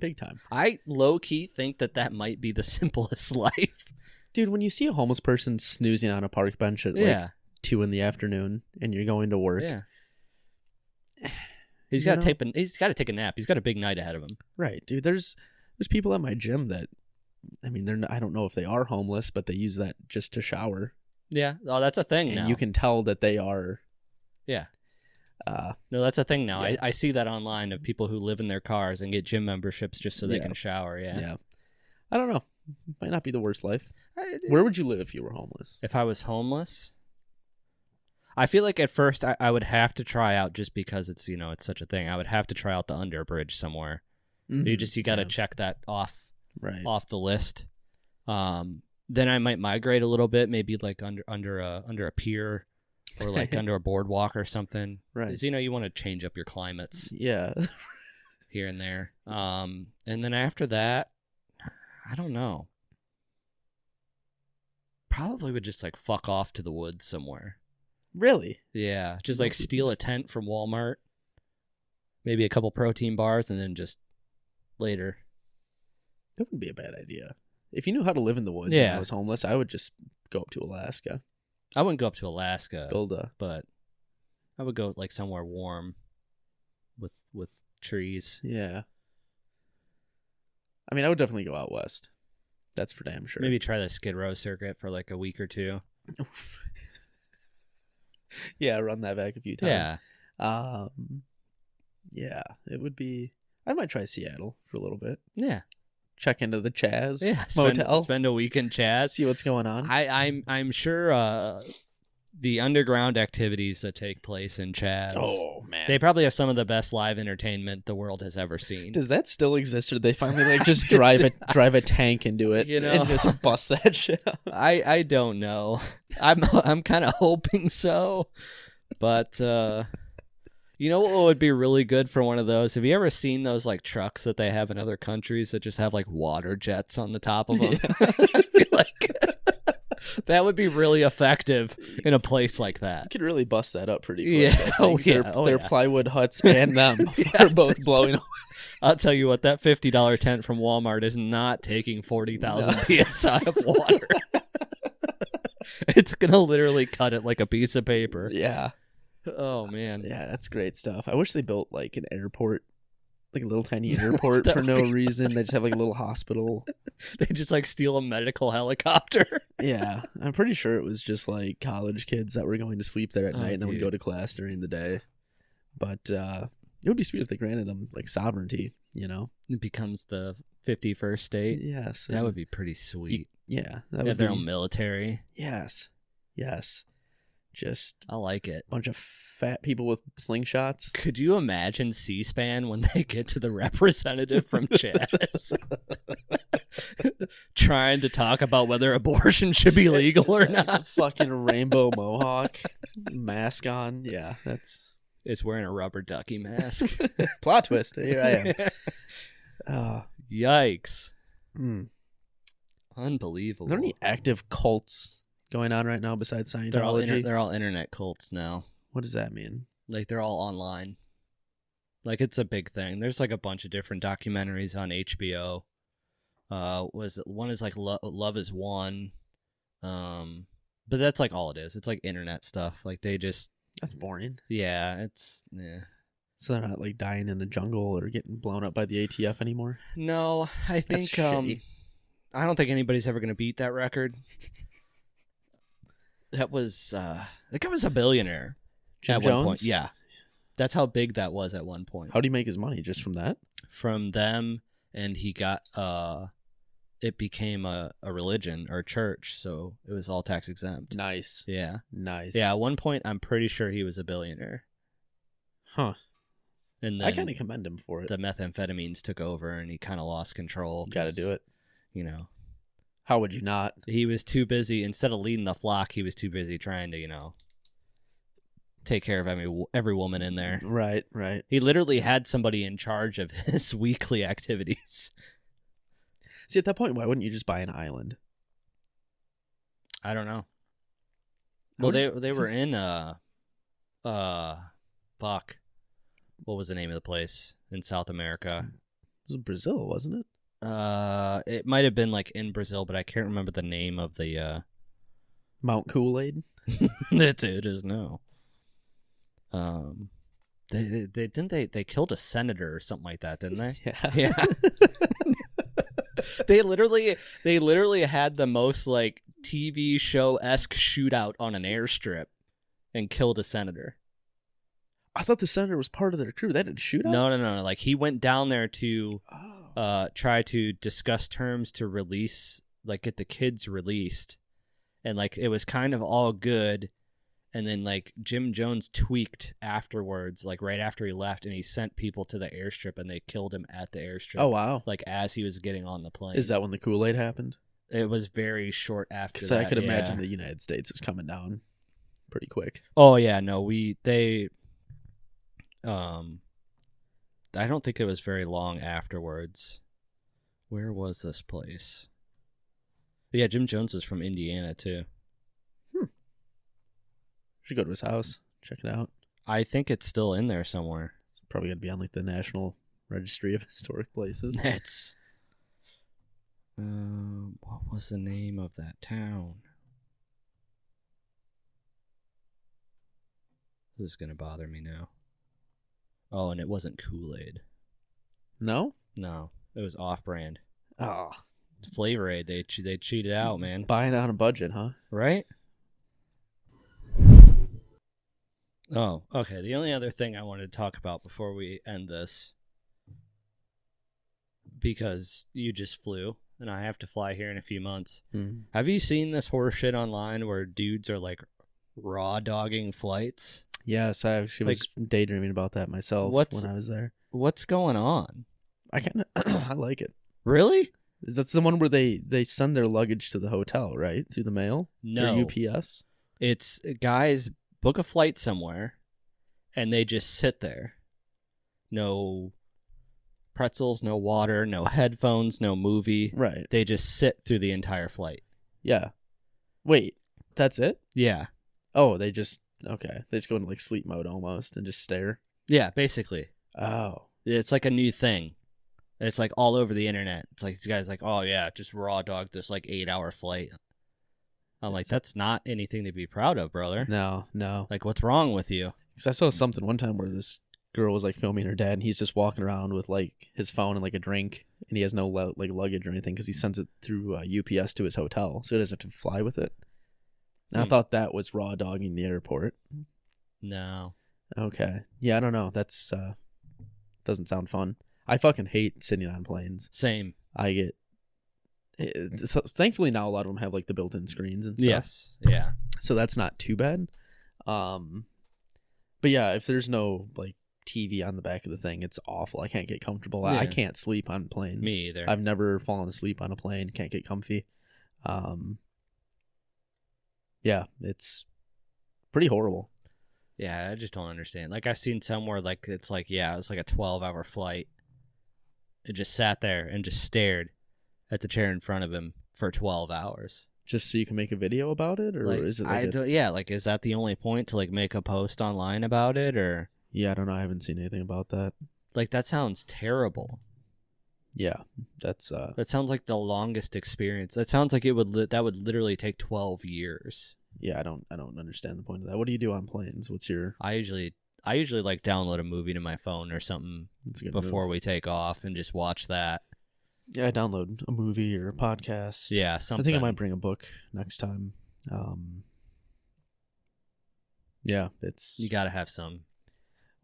Big time. I low-key think that might be the simplest life. Dude, when you see a homeless person snoozing on a park bench at like 2 p.m. and you're going to work. Yeah. He's got to take a nap. He's got a big night ahead of him. Right, dude. There's people at my gym that, I mean, I don't know if they are homeless, but they use that just to shower. Yeah. Oh, that's a thing now. And you can tell that they are. Yeah. No, that's a thing now. Yeah. I see that online of people who live in their cars and get gym memberships just so they can shower. Yeah. Yeah. I don't know. Might not be the worst life. Where would you live if you were homeless? If I was homeless, I feel like at first I would have to try out, just because it's it's such a thing. I would have to try out the underbridge somewhere. Mm-hmm. You got to check that off the list. Then I might migrate a little bit, maybe like under a pier or like under a boardwalk or something. Right. Because you want to change up your climates. Yeah. Here and there. And then after that, I don't know. Probably would just like fuck off to the woods somewhere. Really? Yeah. Just like steal a tent from Walmart. Maybe a couple protein bars, and then just later. That wouldn't be a bad idea. If you knew how to live in the woods and I was homeless, I would just go up to Alaska. I wouldn't go up to Alaska. But I would go like somewhere warm with trees. Yeah. I mean, I would definitely go out west. That's for damn sure. Maybe try the Skid Row circuit for like a week or two. Yeah, run that back a few times. Yeah. Yeah, it would be... I might try Seattle for a little bit. Yeah. Check into the Chaz motel. Spend a week in Chaz. See what's going on. I'm sure the underground activities that take place in Chaz. Oh man, they probably have some of the best live entertainment the world has ever seen. Does that still exist, or did they finally like just drive a tank into it and just bust that shit up? I don't know. I'm kind of hoping so, but. You know what would be really good for one of those? Have you ever seen those like trucks that they have in other countries that just have like water jets on the top of them? Yeah. I feel like that would be really effective in a place like that. You could really bust that up pretty quick. Yeah. Their plywood huts and them are both blowing away. I'll tell you what, that $50 tent from Walmart is not taking 40,000 PSI of water. It's going to literally cut it like a piece of paper. Yeah. Oh man. Yeah, that's great stuff. I wish they built like an airport, like a little tiny airport for no reason. They just have like a little hospital. They just like steal a medical helicopter. Yeah. I'm pretty sure it was just like college kids that were going to sleep there at night and then would go to class during the day. But it would be sweet if they granted them like sovereignty, It becomes the 51st state. Yes. That would be pretty sweet. Yeah. That would have their own military. Yes. Just I like it. Bunch of fat people with slingshots. Could you imagine C-SPAN when they get to the representative from Chaz trying to talk about whether abortion should be legal or not? A fucking rainbow mohawk mask on. Yeah, it's wearing a rubber ducky mask. Plot twist. Here I am. Yikes. Mm. Unbelievable. Is there any active cults going on right now besides Scientology? They're all internet cults now. What does that mean? Like they're all online. Like it's a big thing. There's like a bunch of different documentaries on HBO. One is like Love Is One. But that's like all it is. It's like internet stuff. Like that's boring. Yeah, So they're not like dying in the jungle or getting blown up by the ATF annemore? No, I think I don't think anybody's ever going to beat that record. That guy was a billionaire Jim at Jones? one point. Yeah. That's how big that was at one point. How do you make his money? Just from that? From them, and he got it became a religion or church, so it was all tax exempt. Nice. Yeah. Nice. Yeah, at one point I'm pretty sure he was a billionaire. Huh. And then I kind of commend him for it. The methamphetamines took over and he kind of lost control. Got to do it. You know. How would you not? He was too busy. Instead of leading the flock, he was too busy trying to, take care of every woman in there. Right, right. He literally had somebody in charge of his weekly activities. See, at that point, why wouldn't you just buy an island? I don't know. Well, they were in fuck. What was the name of the place in South America? It was Brazil, wasn't it? It might have been like in Brazil, but I can't remember the name of the Mount Kool-Aid. It is no. They killed a senator or something like that, didn't they? Yeah. Yeah. They literally had the most like TV show-esque shootout on an airstrip and killed a senator. I thought the senator was part of their crew. They didn't shoot up? No. Like he went down there to try to discuss terms to release, like get the kids released. And like it was kind of all good. And then like Jim Jones tweaked afterwards, like right after he left, and he sent people to the airstrip and they killed him at the airstrip. Oh, wow. Like as he was getting on the plane. Is that when the Kool-Aid happened? It was very short after that. Because I could imagine the United States is coming down pretty quick. Oh yeah, no, I don't think it was very long afterwards. Where was this place? But yeah, Jim Jones was from Indiana too. Should go to his house, check it out. I think it's still in there somewhere. It's probably gonna be on like the National Registry of Historic Places. It's what was the name of that town? This is gonna bother me now. Oh, and it wasn't Kool-Aid. No? No, it was off-brand. Oh, Flavor Aid. They cheated out, man. buying on a budget, huh? Right? Oh, okay. The only other thing I wanted to talk about before we end this, because you just flew, and I have to fly here in a few months. Mm. Have you seen this horse shit online where dudes are like raw dogging flights? Yes, I actually was daydreaming about that myself when I was there. What's going on? I kind of I like it. Really? That's the one where they send their luggage to the hotel, right? Through the mail? No. Or UPS? It's guys book a flight somewhere, and they just sit there. No pretzels, no water, no headphones, no movie. Right. They just sit through the entire flight. Yeah. Wait, that's it? Yeah. Oh, they just go into like sleep mode almost and just stare. Yeah, basically. Oh. It's like a new thing. It's like all over the internet. It's like these guys like, oh yeah, just raw dog this like 8-hour flight. I'm like, that's not anything to be proud of, brother. No. Like, what's wrong with you? Because I saw something one time where this girl was like filming her dad, and he's just walking around with like his phone and like a drink, and he has no like luggage or anything because he sends it through UPS to his hotel, so he doesn't have to fly with it. And I thought that was raw dogging the airport. No. Okay. Yeah, I don't know. That's doesn't sound fun. I fucking hate sitting on planes. Same. So thankfully now a lot of them have like the built-in screens and stuff. Yes. Yeah. So that's not too bad. But yeah, if there's no like TV on the back of the thing, it's awful. I can't get comfortable. Yeah. I can't sleep on planes. Me either. I've never fallen asleep on a plane. Can't get comfy. Yeah, it's pretty horrible. Yeah, I just don't understand. Like I've seen somewhere like it's like it's like a 12-hour flight. It just sat there and just stared at the chair in front of him for 12 hours. Just so you can make a video about it, or like, is it? Like like is that the only point to like make a post online about it, or? Yeah, I don't know. I haven't seen anything about that. Like that sounds terrible. Yeah, that's. That sounds like the longest experience. That sounds like that would literally take 12 years. Yeah, I don't understand the point of that. What do you do on planes? What's your? I usually like download a movie to my phone or something before we take off and just watch that. Yeah, I download a movie or a podcast. Yeah, something. I think I might bring a book next time. Yeah, it's. You got to have some.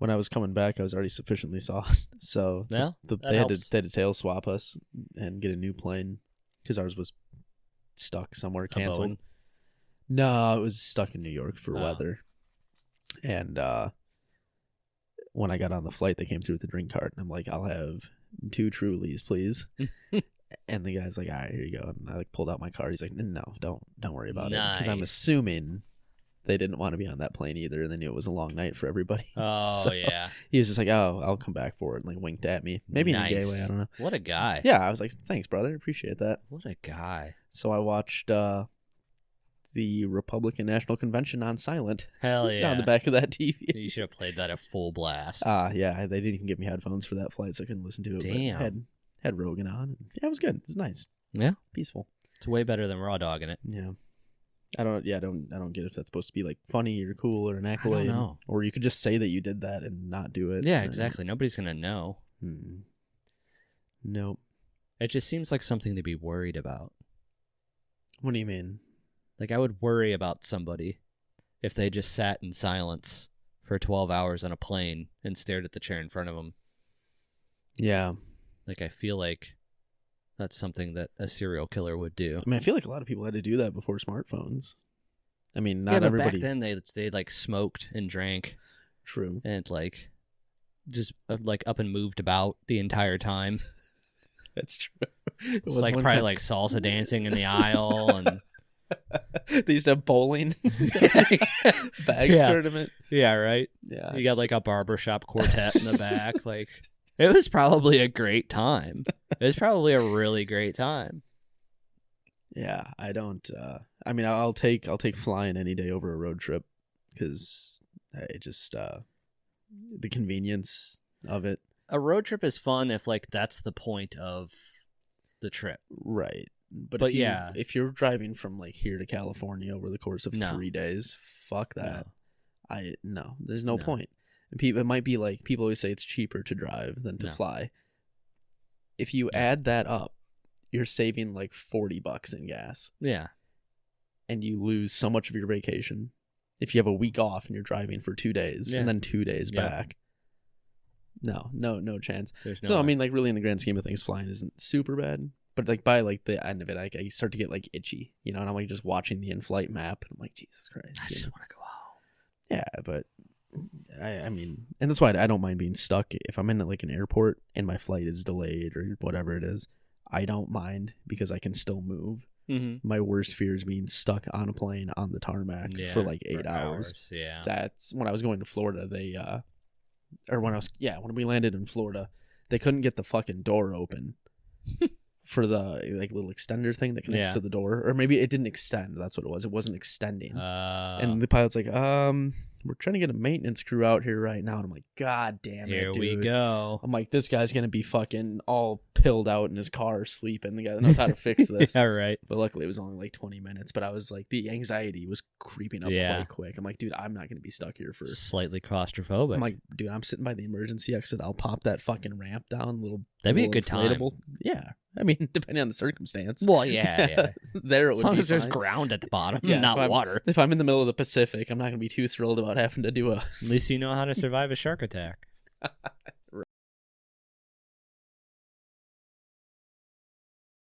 when I was coming back, I was already sufficiently sauced. So Yeah, they had to tail swap us and get a new plane because ours was stuck somewhere, canceled. No, it was stuck in New York for weather. And when I got on the flight, they came through with the drink cart, and I'm like, I'll have 2 Trulies, please. And the guy's like, all right, here you go. And I like pulled out my card. He's like, no, don't worry about it, because I'm assuming they didn't want to be on that plane either, and they knew it was a long night for everybody. Oh, so yeah. He was just like, oh, I'll come back for it, and like winked at me. Maybe in a gay way, I don't know. What a guy. Yeah, I was like, thanks, brother. Appreciate that. What a guy. So I watched the Republican National Convention on silent. Hell yeah. On the back of that TV. You should have played that at full blast. Yeah, they didn't even give me headphones for that flight, so I couldn't listen to it. Damn. But had Rogan on. Yeah, it was good. It was nice. Yeah. Peaceful. It's way better than Raw Dogging it. Yeah. I don't get if that's supposed to be like funny or cool or an accolade. I don't know. Or you could just say that you did that and not do it. Yeah, exactly. Nobody's gonna know. Nope. It just seems like something to be worried about. What do you mean? Like, I would worry about somebody if they just sat in silence for 12 hours on a plane and stared at the chair in front of them. Yeah. Like, I feel like that's something that a serial killer would do. I mean, I feel like a lot of people had to do that before smartphones. I mean, not but everybody. Back then, they like smoked and drank. True. And like just like up and moved about the entire time. That's true. It's like probably like salsa dancing in the aisle and. They used to have bowling bags tournament. Yeah, right. Yeah, you got like a barbershop quartet in the back. Like, it was probably a great time. It was probably a really great time. Yeah, I don't. I mean, I'll take flying any day over a road trip because I just the convenience of it. A road trip is fun if like that's the point of the trip, right? But if you're driving from like here to California over the course of 3 days, fuck that. There's no point. And people, it might be like people always say it's cheaper to drive than to fly. If you add that up, you're saving like $40 in gas. Yeah. And you lose so much of your vacation. If you have a week off and you're driving for 2 days and then 2 days back. No chance. So, I mean, like really in the grand scheme of things, flying isn't super bad. But like by like the end of it, I start to get like itchy, and I'm like just watching the in-flight map, and I'm like, Jesus Christ, I just want to go home. Yeah, but I mean, and that's why I don't mind being stuck if I'm in like an airport and my flight is delayed or whatever it is. I don't mind because I can still move. Mm-hmm. My worst fear is being stuck on a plane on the tarmac for like 8 hours. Yeah, that's when I was going to Florida. When we landed in Florida, they couldn't get the fucking door open. For the like little extender thing that connects to the door, or maybe it didn't extend. That's what it was. It wasn't extending. And the pilot's like, we're trying to get a maintenance crew out here right now. And I'm like, God damn it, here dude. we go. I'm like, this guy's gonna be fucking all pilled out in his car sleeping. The guy that knows how to fix this. Yeah, right. But luckily it was only like 20 minutes. But I was like, the anxiety was creeping up quite quick. I'm like, dude, I'm not gonna be stuck here for slightly claustrophobic. I'm like, dude, I'm sitting by the emergency exit. I'll pop that fucking ramp down. That'd be a good inflatable. Time. Yeah. I mean, depending on the circumstance. Well, yeah. There it would as long be as there's fine. ground at the bottom, not water. If I'm in the middle of the Pacific, I'm not going to be too thrilled about having to do At least you know how to survive a shark attack.